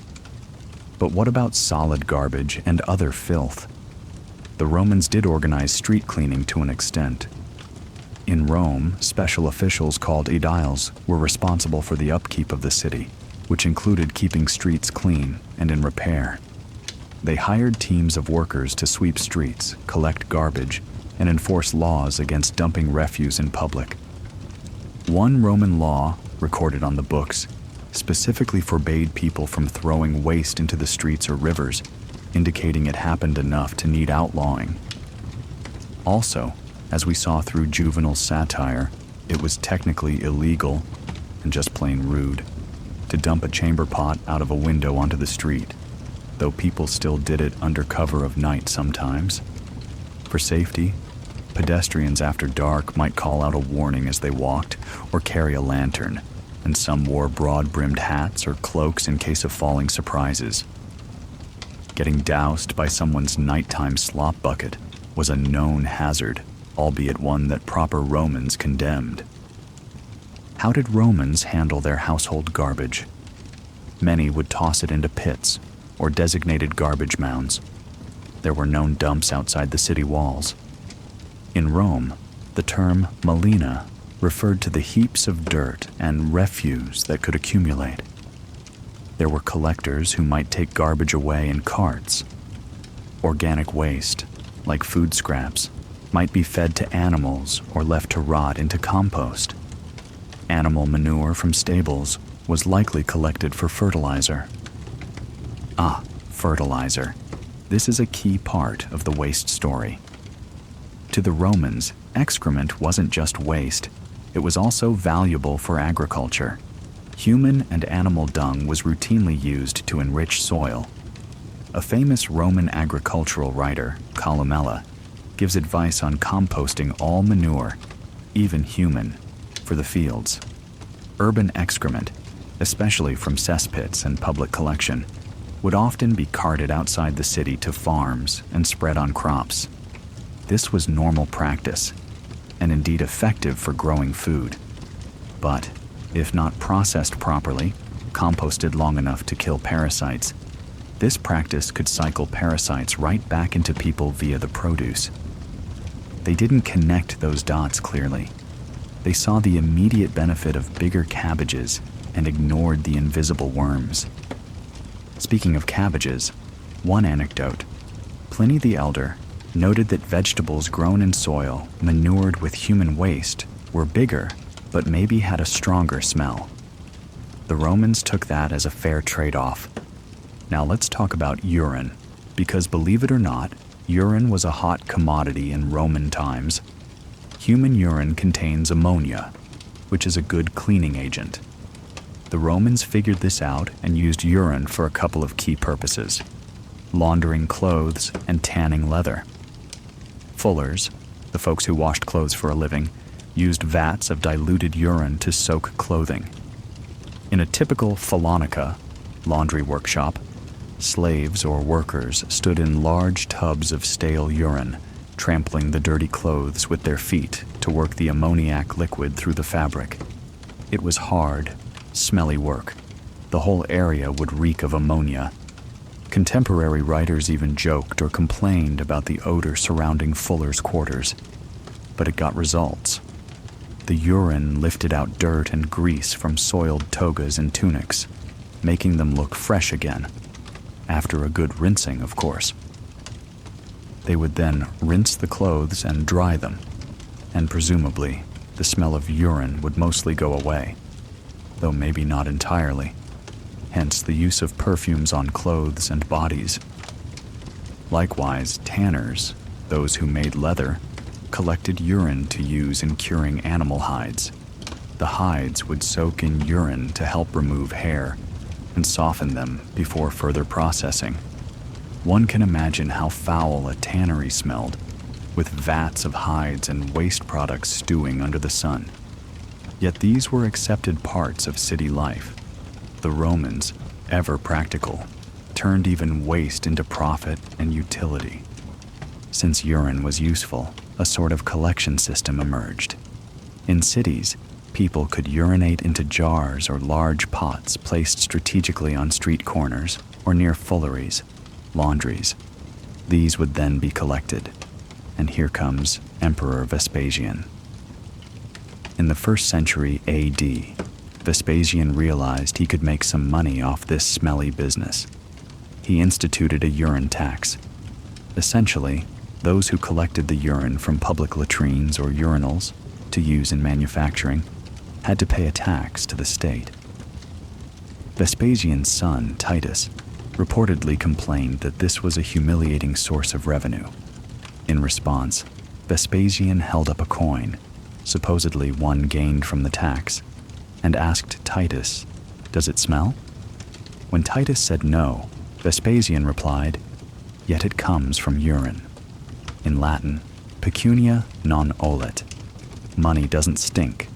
But what about solid garbage and other filth? The Romans did organize street cleaning to an extent. In Rome, special officials called aediles were responsible for the upkeep of the city, which included keeping streets clean and in repair. They hired teams of workers to sweep streets, collect garbage, and enforce laws against dumping refuse in public. One Roman law, recorded on the books, specifically forbade people from throwing waste into the streets or rivers, indicating it happened enough to need outlawing. Also, as we saw through juvenile satire, it was technically illegal, and just plain rude, to dump a chamber pot out of a window onto the street, though people still did it under cover of night sometimes. For safety, pedestrians after dark might call out a warning as they walked, or carry a lantern, and some wore broad-brimmed hats or cloaks in case of falling surprises. Getting doused by someone's nighttime slop bucket was a known hazard, albeit one that proper Romans condemned. How did Romans handle their household garbage? Many would toss it into pits or designated garbage mounds. There were known dumps outside the city walls. In Rome, the term melina referred to the heaps of dirt and refuse that could accumulate. There were collectors who might take garbage away in carts. Organic waste, like food scraps, might be fed to animals or left to rot into compost. Animal manure from stables was likely collected for fertilizer. Fertilizer. This is a key part of the waste story. To the Romans, excrement wasn't just waste, it was also valuable for agriculture. Human and animal dung was routinely used to enrich soil. A famous Roman agricultural writer, Columella, gives advice on composting all manure, even human, for the fields. Urban excrement, especially from cesspits and public collection, would often be carted outside the city to farms and spread on crops. This was normal practice, and indeed effective for growing food. But, if not processed properly, composted long enough to kill parasites, this practice could cycle parasites right back into people via the produce. They didn't connect those dots clearly. They saw the immediate benefit of bigger cabbages and ignored the invisible worms. Speaking of cabbages, one anecdote. Pliny the Elder noted that vegetables grown in soil manured with human waste were bigger, but maybe had a stronger smell. The Romans took that as a fair trade-off. Now let's talk about urine, because believe it or not, urine was a hot commodity in Roman times. Human urine contains ammonia, which is a good cleaning agent. The Romans figured this out and used urine for a couple of key purposes: laundering clothes and tanning leather. Fullers, the folks who washed clothes for a living, used vats of diluted urine to soak clothing. In a typical falonica, laundry workshop, slaves or workers stood in large tubs of stale urine, trampling the dirty clothes with their feet to work the ammoniac liquid through the fabric. It was hard, smelly work. The whole area would reek of ammonia. Contemporary writers even joked or complained about the odor surrounding fullers' quarters. But it got results. The urine lifted out dirt and grease from soiled togas and tunics, making them look fresh again. After a good rinsing, of course. They would then rinse the clothes and dry them, and presumably the smell of urine would mostly go away, though maybe not entirely, hence the use of perfumes on clothes and bodies. Likewise, tanners, those who made leather, collected urine to use in curing animal hides. The hides would soak in urine to help remove hair and soften them before further processing. One can imagine how foul a tannery smelled, with vats of hides and waste products stewing under the sun. Yet these were accepted parts of city life. The Romans, ever practical, turned even waste into profit and utility. Since urine was useful, a sort of collection system emerged. In cities, people could urinate into jars or large pots placed strategically on street corners or near fulleries, laundries. These would then be collected. And here comes Emperor Vespasian. In the 1st century AD, Vespasian realized he could make some money off this smelly business. He instituted a urine tax. Essentially, those who collected the urine from public latrines or urinals to use in manufacturing had to pay a tax to the state. Vespasian's son, Titus, reportedly complained that this was a humiliating source of revenue. In response, Vespasian held up a coin, supposedly one gained from the tax, and asked Titus, "Does it smell?" When Titus said no, Vespasian replied, "Yet it comes from urine." In Latin, pecunia non olet. Money doesn't stink.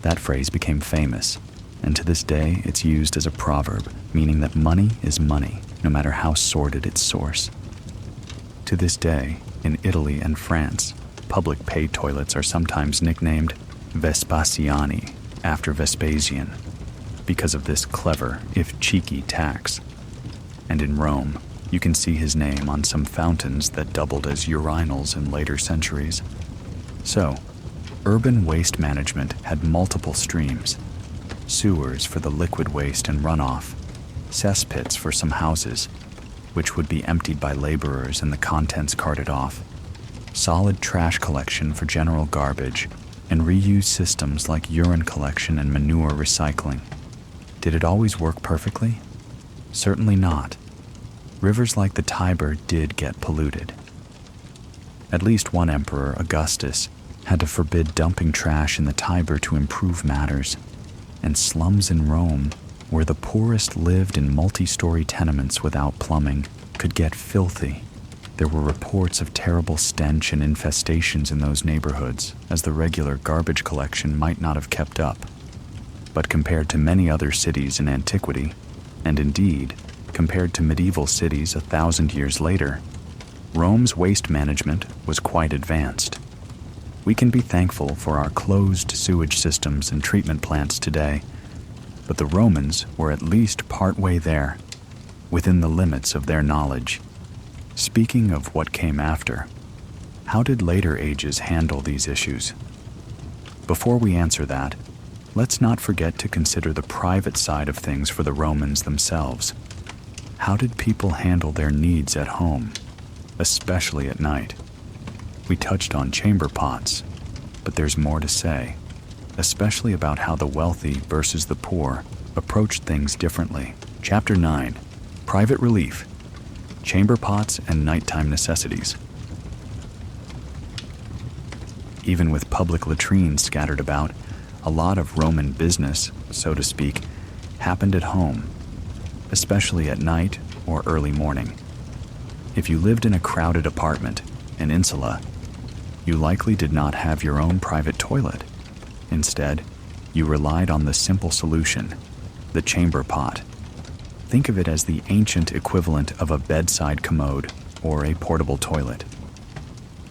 That phrase became famous, and to this day it's used as a proverb, meaning that money is money, no matter how sordid its source. To this day, in Italy and France, public paid toilets are sometimes nicknamed Vespasiani, after Vespasian, because of this clever, if cheeky, tax. And in Rome, you can see his name on some fountains that doubled as urinals in later centuries. So, urban waste management had multiple streams: sewers for the liquid waste and runoff, cesspits for some houses, which would be emptied by laborers and the contents carted off, solid trash collection for general garbage, and reuse systems like urine collection and manure recycling. Did it always work perfectly? Certainly not. Rivers like the Tiber did get polluted. At least one emperor, Augustus, had to forbid dumping trash in the Tiber to improve matters, and slums in Rome, where the poorest lived in multi-story tenements without plumbing, could get filthy. There were reports of terrible stench and infestations in those neighborhoods, as the regular garbage collection might not have kept up. But compared to many other cities in antiquity, and indeed, compared to medieval cities 1,000 years later, Rome's waste management was quite advanced. We can be thankful for our closed sewage systems and treatment plants today, but the Romans were at least partway there, within the limits of their knowledge. Speaking of what came after, how did later ages handle these issues? Before we answer that, let's not forget to consider the private side of things for the Romans themselves. How did people handle their needs at home, especially at night? We touched on chamber pots, but there's more to say, especially about how the wealthy versus the poor approached things differently. Chapter 9, Private Relief, Chamber Pots and Nighttime Necessities. Even with public latrines scattered about, a lot of Roman business, so to speak, happened at home, especially at night or early morning. If you lived in a crowded apartment, an insula, you likely did not have your own private toilet. Instead, you relied on the simple solution, the chamber pot. Think of it as the ancient equivalent of a bedside commode or a portable toilet.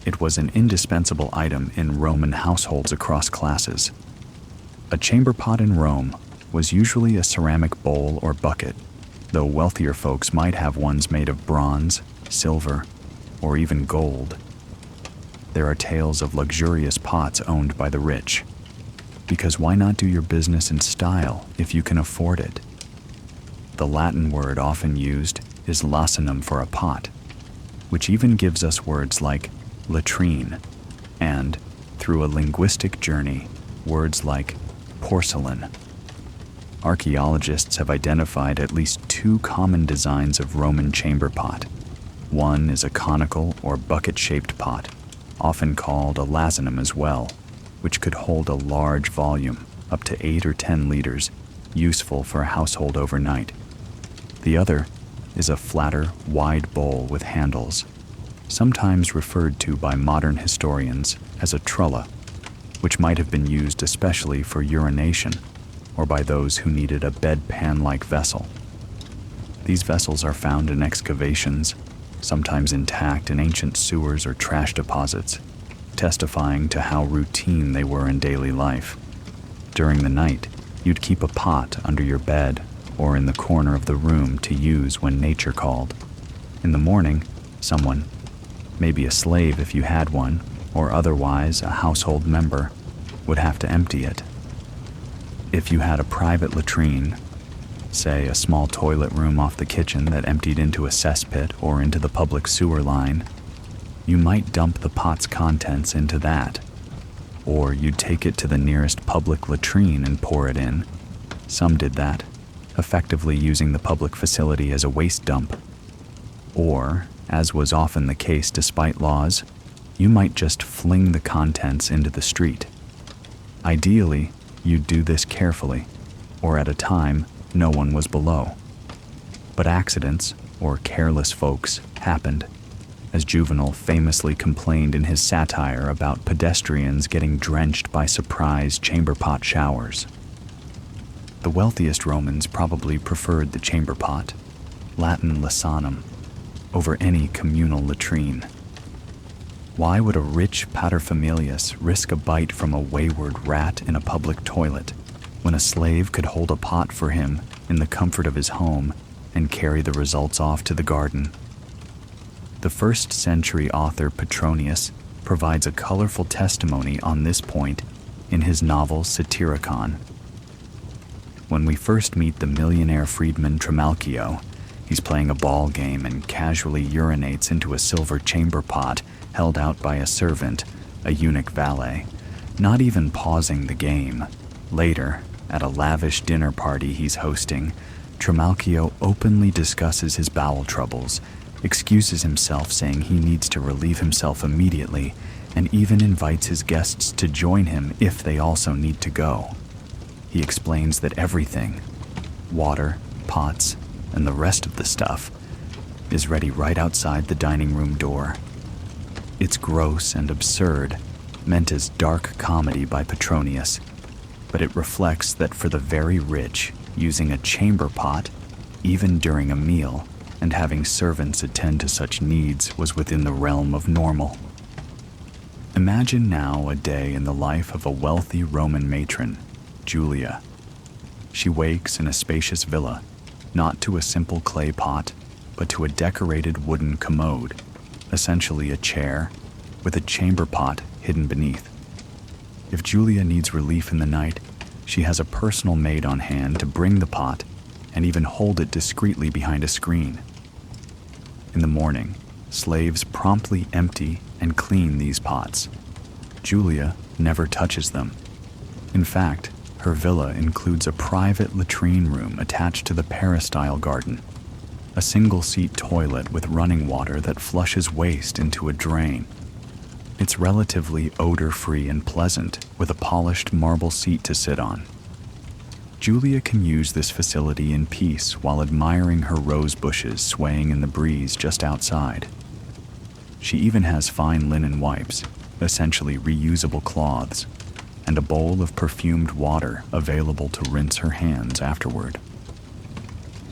It was an indispensable item in Roman households across classes. A chamber pot in Rome was usually a ceramic bowl or bucket, though wealthier folks might have ones made of bronze, silver, or even gold. There are tales of luxurious pots owned by the rich. Because why not do your business in style if you can afford it? The Latin word often used is lacinum for a pot, which even gives us words like latrine, and, through a linguistic journey, words like porcelain. Archaeologists have identified at least 2 common designs of Roman chamber pot. One is a conical or bucket-shaped pot, often called a lacinum as well, which could hold a large volume, up to 8 or 10 liters, useful for a household overnight. The other is a flatter, wide bowl with handles, sometimes referred to by modern historians as a trulla. which might have been used especially for urination or by those who needed a bedpan-like vessel. These vessels are found in excavations, sometimes intact in ancient sewers or trash deposits, testifying to how routine they were in daily life. During the night, you'd keep a pot under your bed or in the corner of the room to use when nature called. In the morning, someone, maybe a slave if you had one, or otherwise a household member, would have to empty it. If you had a private latrine, say a small toilet room off the kitchen that emptied into a cesspit or into the public sewer line, you might dump the pot's contents into that. Or you'd take it to the nearest public latrine and pour it in. Some did that, effectively using the public facility as a waste dump. Or, as was often the case despite laws, you might just fling the contents into the street. Ideally, you'd do this carefully, or at a time no one was below. But accidents, or careless folks, happened, as Juvenal famously complained in his satire about pedestrians getting drenched by surprise chamber pot showers. The wealthiest Romans probably preferred the chamber pot, Latin lasanum, over any communal latrine. Why would a rich paterfamilias risk a bite from a wayward rat in a public toilet when a slave could hold a pot for him in the comfort of his home and carry the results off to the garden? The first-century author Petronius provides a colorful testimony on this point in his novel Satyricon. When we first meet the millionaire freedman Trimalchio, he's playing a ball game and casually urinates into a silver chamber pot held out by a servant, a eunuch valet, not even pausing the game. Later, at a lavish dinner party he's hosting, Trimalchio openly discusses his bowel troubles, excuses himself saying he needs to relieve himself immediately, and even invites his guests to join him if they also need to go. He explains that everything, water, pots, and the rest of the stuff, is ready right outside the dining room door. It's gross and absurd, meant as dark comedy by Petronius, but it reflects that for the very rich, using a chamber pot, even during a meal, and having servants attend to such needs was within the realm of normal. Imagine now a day in the life of a wealthy Roman matron, Julia. She wakes in a spacious villa, not to a simple clay pot, but to a decorated wooden commode, essentially a chair, with a chamber pot hidden beneath. If Julia needs relief in the night, she has a personal maid on hand to bring the pot and even hold it discreetly behind a screen. In the morning, slaves promptly empty and clean these pots. Julia never touches them. In fact, her villa includes a private latrine room attached to the peristyle garden, a single-seat toilet with running water that flushes waste into a drain. It's relatively odor-free and pleasant, with a polished marble seat to sit on. Julia can use this facility in peace while admiring her rose bushes swaying in the breeze just outside. She even has fine linen wipes, essentially reusable cloths, and a bowl of perfumed water available to rinse her hands afterward.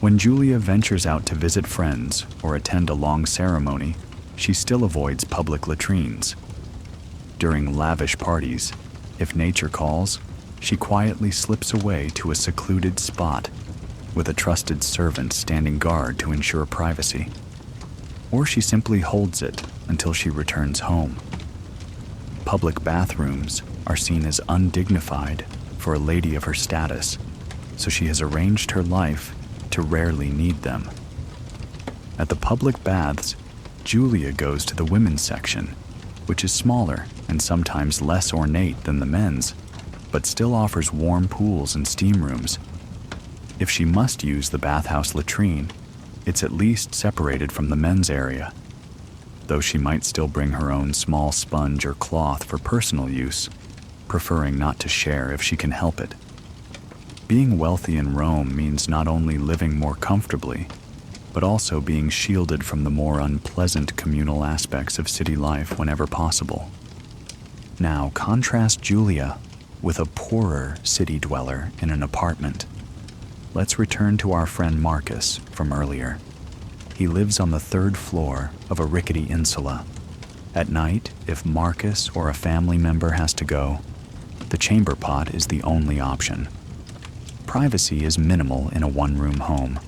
When Julia ventures out to visit friends or attend a long ceremony, she still avoids public latrines. During lavish parties, if nature calls, she quietly slips away to a secluded spot with a trusted servant standing guard to ensure privacy. Or she simply holds it until she returns home. Public bathrooms are seen as undignified for a lady of her status, so she has arranged her life to rarely need them. At the public baths, Julia goes to the women's section, which is smaller and sometimes less ornate than the men's, but still offers warm pools and steam rooms. If she must use the bathhouse latrine, it's at least separated from the men's area, though she might still bring her own small sponge or cloth for personal use, preferring not to share if she can help it. Being wealthy in Rome means not only living more comfortably, but also being shielded from the more unpleasant communal aspects of city life whenever possible. Now contrast Julia with a poorer city dweller in an apartment. Let's return to our friend Marcus from earlier. He lives on the 3rd floor of a rickety insula. At night, if Marcus or a family member has to go, the chamber pot is the only option. Privacy is minimal in a one-room home.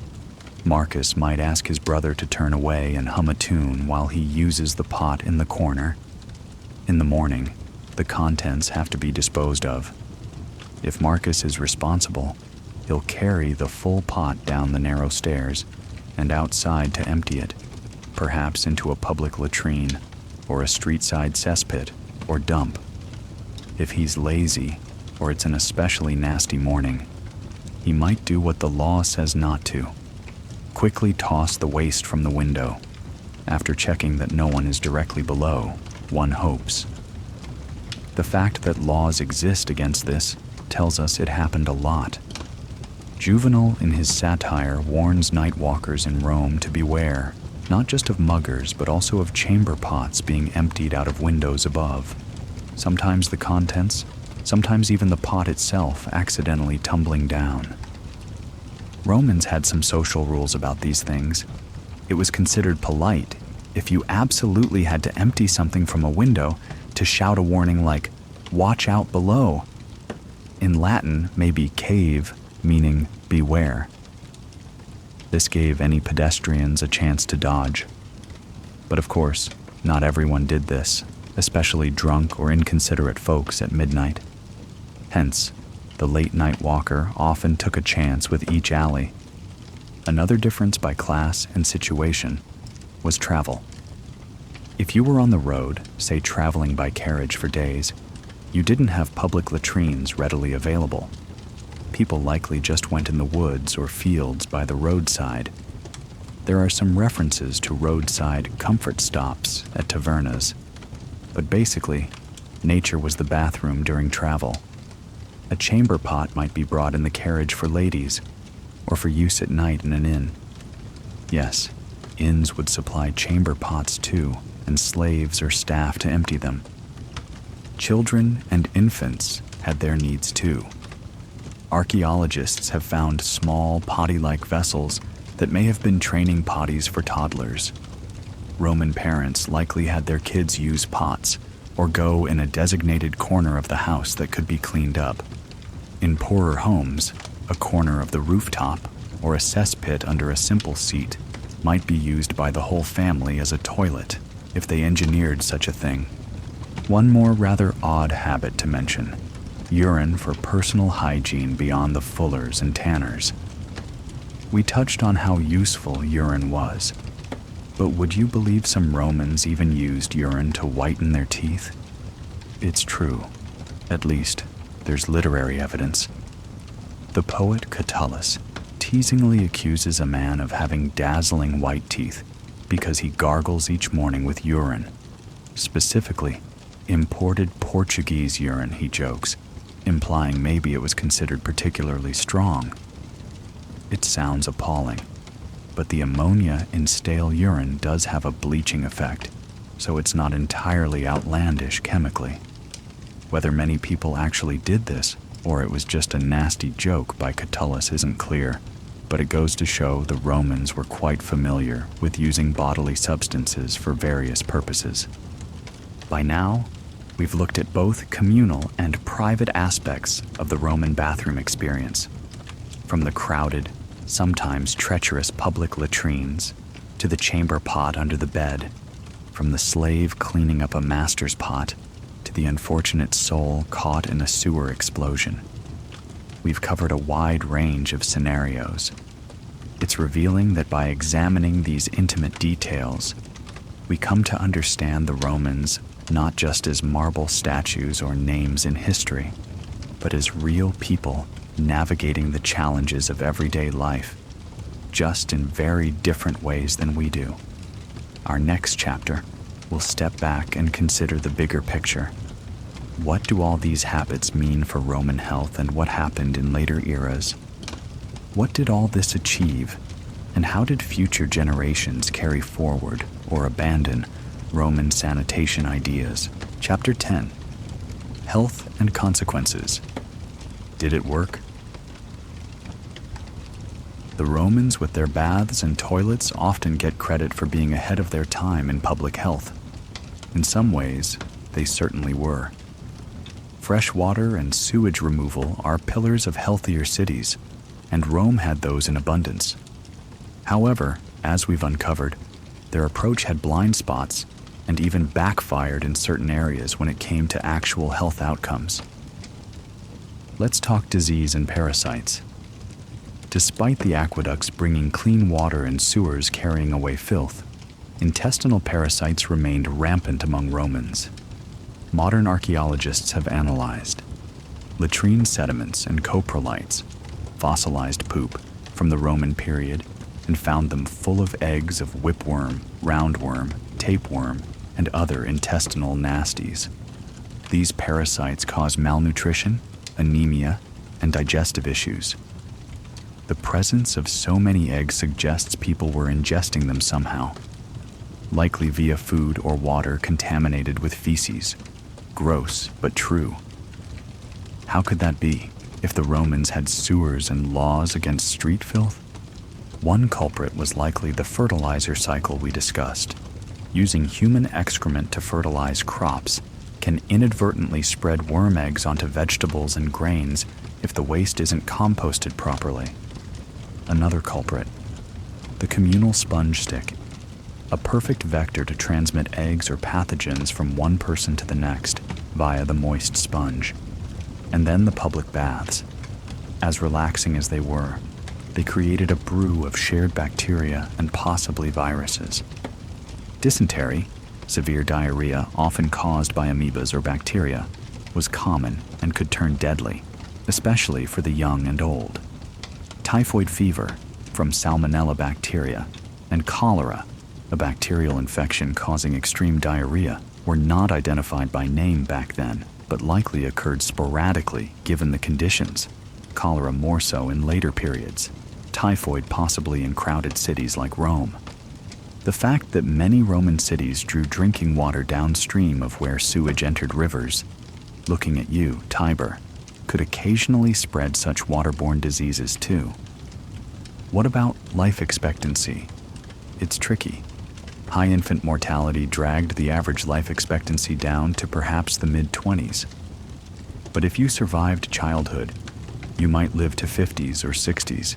Marcus might ask his brother to turn away and hum a tune while he uses the pot in the corner. In the morning, the contents have to be disposed of. If Marcus is responsible, he'll carry the full pot down the narrow stairs and outside to empty it, perhaps into a public latrine or a street-side cesspit or dump. If he's lazy or it's an especially nasty morning, he might do what the law says not to. Quickly toss the waste from the window. After checking that no one is directly below, one hopes. The fact that laws exist against this tells us it happened a lot. Juvenal in his satire warns night walkers in Rome to beware, not just of muggers, but also of chamber pots being emptied out of windows above. Sometimes the contents, sometimes even the pot itself accidentally tumbling down. Romans had some social rules about these things. It was considered polite, if you absolutely had to empty something from a window, to shout a warning like, "Watch out below." In Latin, maybe cave, meaning beware. This gave any pedestrians a chance to dodge. But of course, not everyone did this, especially drunk or inconsiderate folks at midnight. Hence, the late night walker often took a chance with each alley. Another difference by class and situation was travel. If you were on the road, say traveling by carriage for days, you didn't have public latrines readily available. People likely just went in the woods or fields by the roadside. There are some references to roadside comfort stops at tavernas, but basically, nature was the bathroom during travel. A chamber pot might be brought in the carriage for ladies, or for use at night in an inn. Yes, inns would supply chamber pots too, and slaves or staff to empty them. Children and infants had their needs too. Archaeologists have found small potty-like vessels that may have been training potties for toddlers. Roman parents likely had their kids use pots or go in a designated corner of the house that could be cleaned up. In poorer homes, a corner of the rooftop or a cesspit under a simple seat might be used by the whole family as a toilet if they engineered such a thing. One more rather odd habit to mention: urine for personal hygiene beyond the fullers and tanners. We touched on how useful urine was, but would you believe some Romans even used urine to whiten their teeth? It's true. At least, there's literary evidence. The poet Catullus teasingly accuses a man of having dazzling white teeth because he gargles each morning with urine. Specifically, imported Portuguese urine, he jokes, implying maybe it was considered particularly strong. It sounds appalling, but the ammonia in stale urine does have a bleaching effect, so it's not entirely outlandish chemically. Whether many people actually did this, or it was just a nasty joke by Catullus, isn't clear, but it goes to show the Romans were quite familiar with using bodily substances for various purposes. By now, we've looked at both communal and private aspects of the Roman bathroom experience, from the crowded, sometimes treacherous public latrines to the chamber pot under the bed, from the slave cleaning up a master's pot to the unfortunate soul caught in a sewer explosion. We've covered a wide range of scenarios. It's revealing that by examining these intimate details, we come to understand the Romans not just as marble statues or names in history, but as real people navigating the challenges of everyday life, just in very different ways than we do. Our next chapter will step back and consider the bigger picture. What do all these habits mean for Roman health, and what happened in later eras? What did all this achieve, and how did future generations carry forward or abandon Roman sanitation ideas? Chapter 10, Health and consequences. Did it work? The Romans with their baths and toilets often get credit for being ahead of their time in public health. In some ways, they certainly were. Fresh water and sewage removal are pillars of healthier cities, and Rome had those in abundance. However, as we've uncovered, their approach had blind spots and even backfired in certain areas when it came to actual health outcomes. Let's talk disease and parasites. Despite the aqueducts bringing clean water and sewers carrying away filth, intestinal parasites remained rampant among Romans. Modern archaeologists have analyzed latrine sediments and coprolites, fossilized poop from the Roman period, and found them full of eggs of whipworm, roundworm, tapeworm, and other intestinal nasties. These parasites cause malnutrition, anemia, and digestive issues. The presence of so many eggs suggests people were ingesting them somehow, likely via food or water contaminated with feces. Gross, but true. How could that be if the Romans had sewers and laws against street filth? One culprit was likely the fertilizer cycle we discussed. Using human excrement to fertilize crops can inadvertently spread worm eggs onto vegetables and grains if the waste isn't composted properly. Another culprit, the communal sponge stick, a perfect vector to transmit eggs or pathogens from one person to the next via the moist sponge. And then the public baths. As relaxing as they were, they created a brew of shared bacteria and possibly viruses. Dysentery, severe diarrhea often caused by amoebas or bacteria, was common and could turn deadly, especially for the young and old. Typhoid fever, from salmonella bacteria, and cholera, a bacterial infection causing extreme diarrhea, were not identified by name back then, but likely occurred sporadically given the conditions, cholera more so in later periods, typhoid possibly in crowded cities like Rome. The fact that many Roman cities drew drinking water downstream of where sewage entered rivers, looking at you, Tiber, could occasionally spread such waterborne diseases too. What about life expectancy? It's tricky. High infant mortality dragged the average life expectancy down to perhaps the mid-20s. But if you survived childhood, you might live to 50s or 60s.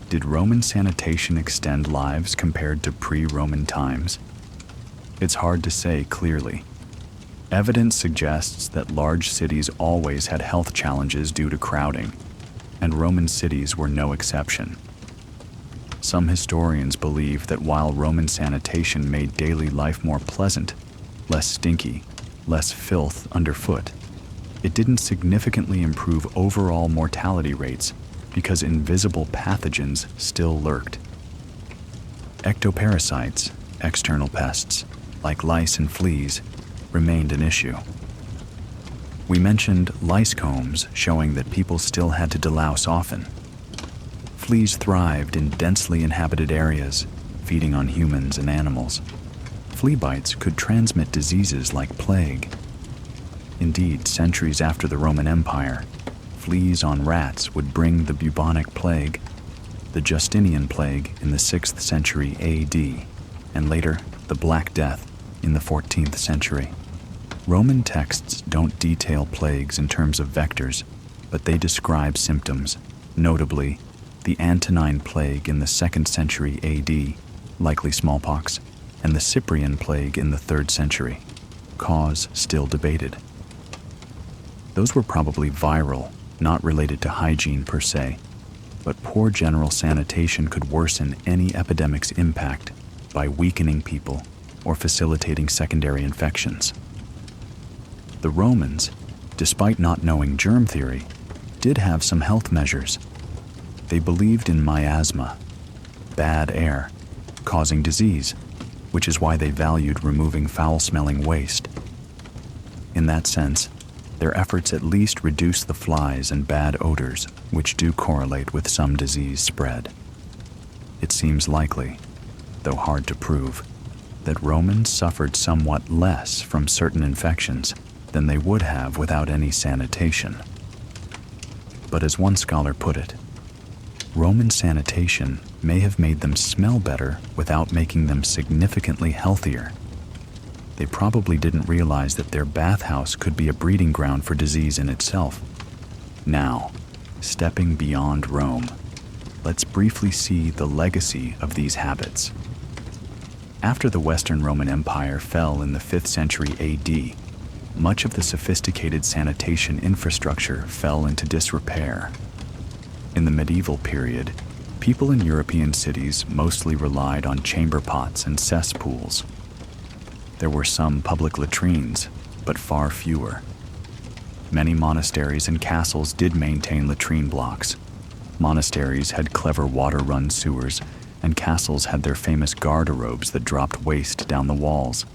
Did Roman sanitation extend lives compared to pre-Roman times? It's hard to say clearly. Evidence suggests that large cities always had health challenges due to crowding, and Roman cities were no exception. Some historians believe that while Roman sanitation made daily life more pleasant, less stinky, less filth underfoot, it didn't significantly improve overall mortality rates because invisible pathogens still lurked. Ectoparasites, external pests, like lice and fleas, remained an issue. We mentioned lice combs showing that people still had to delouse often. Fleas thrived in densely inhabited areas, feeding on humans and animals. Flea bites could transmit diseases like plague. Indeed, centuries after the Roman Empire, fleas on rats would bring the bubonic plague, the Justinian plague in the 6th century AD, and later the Black Death in the 14th century. Roman texts don't detail plagues in terms of vectors, but they describe symptoms, notably the Antonine plague in the 2nd century AD, likely smallpox, and the Cyprian plague in the 3rd century, cause still debated. Those were probably viral, not related to hygiene per se, but poor general sanitation could worsen any epidemic's impact by weakening people or facilitating secondary infections. The Romans, despite not knowing germ theory, did have some health measures. They believed in miasma, bad air, causing disease, which is why they valued removing foul-smelling waste. In that sense, their efforts at least reduce the flies and bad odors, which do correlate with some disease spread. It seems likely, though hard to prove, that Romans suffered somewhat less from certain infections than they would have without any sanitation. But as one scholar put it, Roman sanitation may have made them smell better without making them significantly healthier. They probably didn't realize that their bathhouse could be a breeding ground for disease in itself. Now, stepping beyond Rome, let's briefly see the legacy of these habits. After the Western Roman Empire fell in the 5th century AD, much of the sophisticated sanitation infrastructure fell into disrepair. In the medieval period, people in European cities mostly relied on chamber pots and cesspools. There were some public latrines, but far fewer. Many monasteries and castles did maintain latrine blocks. Monasteries had clever water-run sewers, and castles had their famous garderobes that dropped waste down the walls.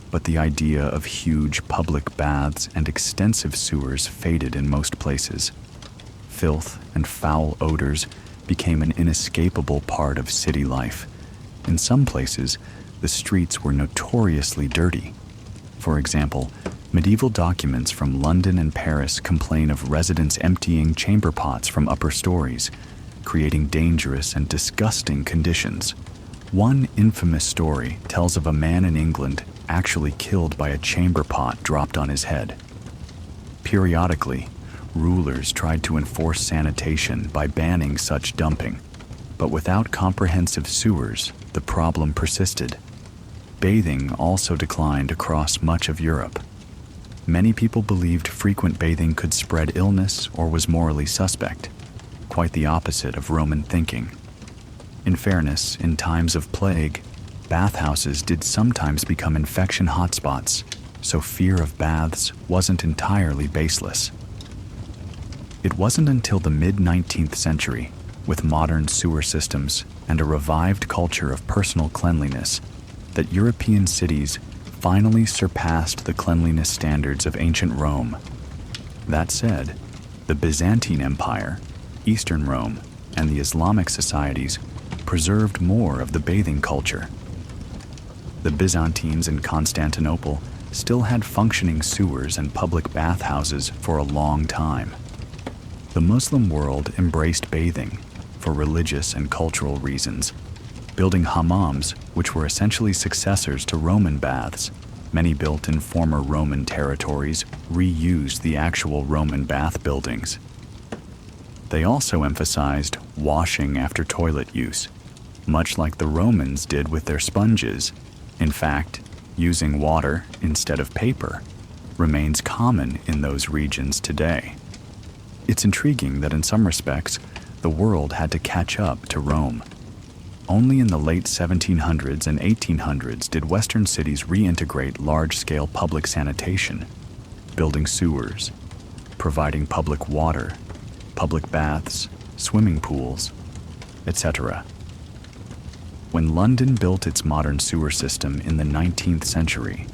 But the idea of huge public baths and extensive sewers faded in most places. Filth and foul odors became an inescapable part of city life. In some places, the streets were notoriously dirty. For example, medieval documents from London and Paris complain of residents emptying chamber pots from upper stories, creating dangerous and disgusting conditions. One infamous story tells of a man in England actually killed by a chamber pot dropped on his head. Periodically, rulers tried to enforce sanitation by banning such dumping, but without comprehensive sewers, the problem persisted. Bathing also declined across much of Europe. Many people believed frequent bathing could spread illness or was morally suspect, quite the opposite of Roman thinking. In fairness, in times of plague, bathhouses did sometimes become infection hotspots, so fear of baths wasn't entirely baseless. It wasn't until the mid-19th century, with modern sewer systems and a revived culture of personal cleanliness, that European cities finally surpassed the cleanliness standards of ancient Rome. That said, the Byzantine Empire, Eastern Rome, and the Islamic societies preserved more of the bathing culture. The Byzantines in Constantinople still had functioning sewers and public bathhouses for a long time. The Muslim world embraced bathing for religious and cultural reasons, building hammams, which were essentially successors to Roman baths. Many built in former Roman territories reused the actual Roman bath buildings. They also emphasized washing after toilet use, much like the Romans did with their sponges. In fact, using water instead of paper remains common in those regions today. It's intriguing that in some respects, the world had to catch up to Rome. Only in the late 1700s and 1800s did Western cities reintegrate large-scale public sanitation, building sewers, providing public water, public baths, swimming pools, etc. When London built its modern sewer system in the 19th century,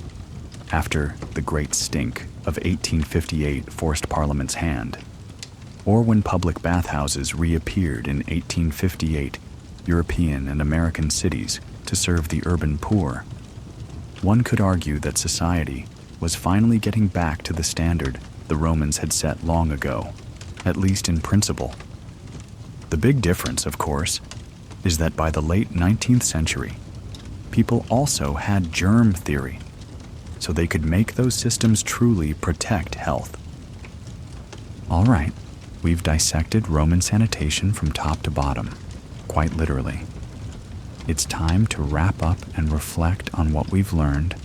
after the Great Stink of 1858 forced Parliament's hand, or when public bathhouses reappeared in 1858 European and American cities to serve the urban poor, one could argue that society was finally getting back to the standard the Romans had set long ago, at least in principle. The big difference, of course, is that by the late 19th century, people also had germ theory, so they could make those systems truly protect health. All right, we've dissected Roman sanitation from top to bottom, quite literally. It's time to wrap up and reflect on what we've learned,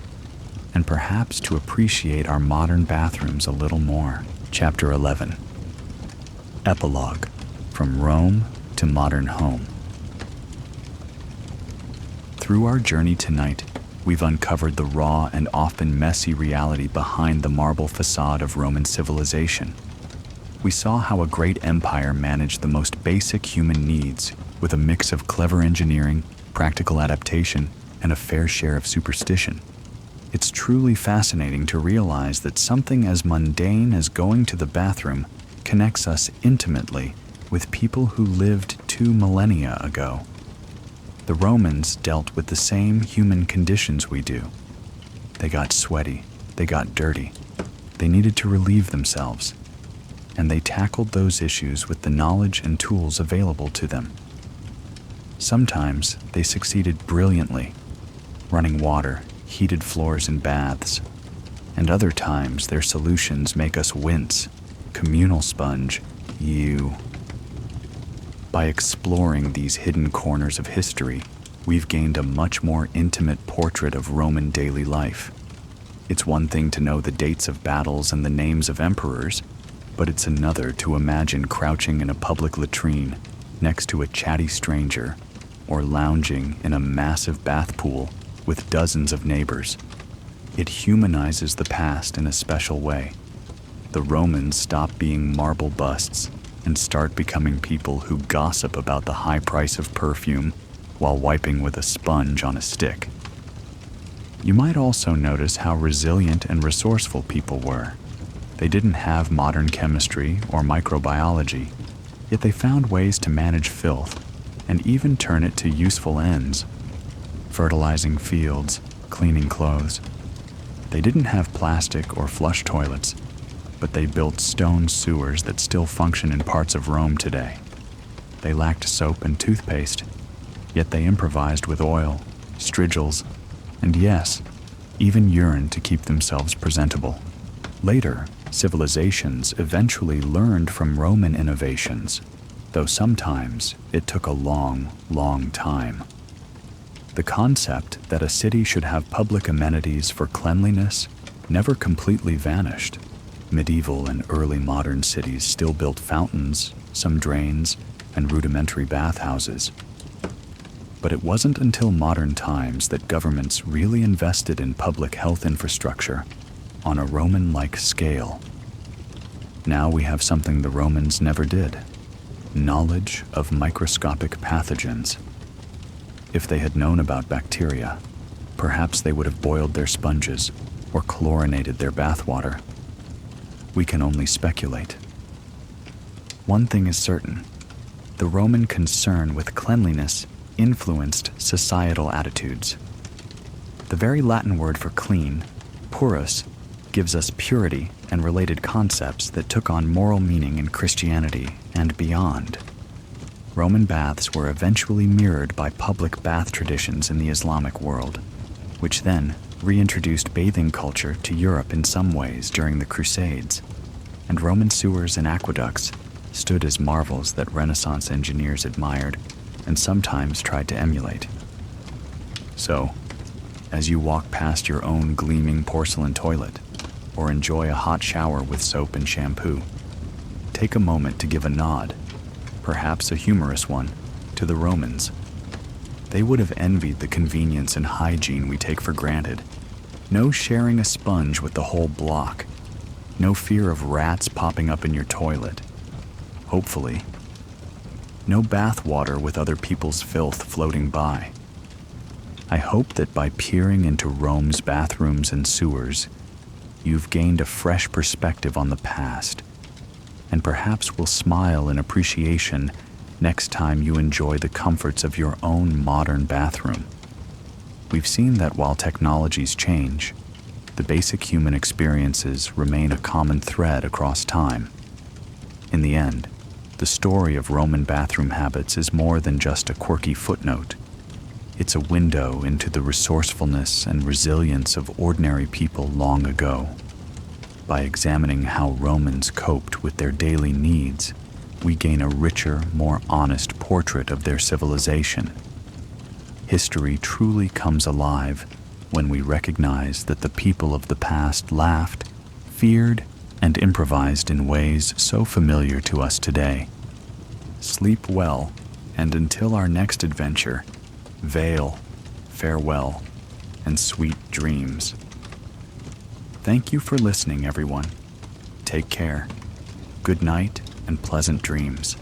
and perhaps to appreciate our modern bathrooms a little more. Chapter 11. Epilogue. From Rome to Modern Home. Through our journey tonight, we've uncovered the raw and often messy reality behind the marble facade of Roman civilization. We saw how a great empire managed the most basic human needs with a mix of clever engineering, practical adaptation, and a fair share of superstition. It's truly fascinating to realize that something as mundane as going to the bathroom connects us intimately with people who lived 2 millennia ago. The Romans dealt with the same human conditions we do. They got sweaty, they got dirty, They needed to relieve themselves, and they tackled those issues with the knowledge and tools available to them. Sometimes they succeeded brilliantly, running water, heated floors in baths, and other times their solutions make us wince. Communal sponge, you. By exploring these hidden corners of history, we've gained a much more intimate portrait of Roman daily life. It's one thing to know the dates of battles and the names of emperors, but it's another to imagine crouching in a public latrine next to a chatty stranger, or lounging in a massive bath pool with dozens of neighbors. It humanizes the past in a special way. The Romans stop being marble busts and start becoming people who gossip about the high price of perfume while wiping with a sponge on a stick. You might also notice how resilient and resourceful people were. They didn't have modern chemistry or microbiology, yet they found ways to manage filth and even turn it to useful ends. Fertilizing fields, cleaning clothes. They didn't have plastic or flush toilets, but they built stone sewers that still function in parts of Rome today. They lacked soap and toothpaste, yet they improvised with oil, strigils, and yes, even urine to keep themselves presentable. Later, civilizations eventually learned from Roman innovations, though sometimes it took a long, long time. The concept that a city should have public amenities for cleanliness never completely vanished. Medieval and early modern cities still built fountains, some drains, and rudimentary bathhouses. But it wasn't until modern times that governments really invested in public health infrastructure on a Roman-like scale. Now we have something the Romans never did: knowledge of microscopic pathogens. If they had known about bacteria, perhaps they would have boiled their sponges or chlorinated their bathwater. We can only speculate. One thing is certain: the Roman concern with cleanliness influenced societal attitudes. The very Latin word for clean, purus, gives us purity and related concepts that took on moral meaning in Christianity and beyond. Roman baths were eventually mirrored by public bath traditions in the Islamic world, which then reintroduced bathing culture to Europe in some ways during the Crusades, and Roman sewers and aqueducts stood as marvels that Renaissance engineers admired and sometimes tried to emulate. So, as you walk past your own gleaming porcelain toilet, or enjoy a hot shower with soap and shampoo, take a moment to give a nod, perhaps a humorous one, to the Romans. They would have envied the convenience and hygiene we take for granted. No sharing a sponge with the whole block. No fear of rats popping up in your toilet. Hopefully. No bath water with other people's filth floating by. I hope that by peering into Rome's bathrooms and sewers, you've gained a fresh perspective on the past, and perhaps will smile in appreciation next time you enjoy the comforts of your own modern bathroom. We've seen that while technologies change, the basic human experiences remain a common thread across time. In the end, the story of Roman bathroom habits is more than just a quirky footnote. It's a window into the resourcefulness and resilience of ordinary people long ago. By examining how Romans coped with their daily needs, we gain a richer, more honest portrait of their civilization. History truly comes alive when we recognize that the people of the past laughed, feared, and improvised in ways so familiar to us today. Sleep well, and until our next adventure, veil, farewell, and sweet dreams. Thank you for listening, everyone. Take care. Good night and pleasant dreams.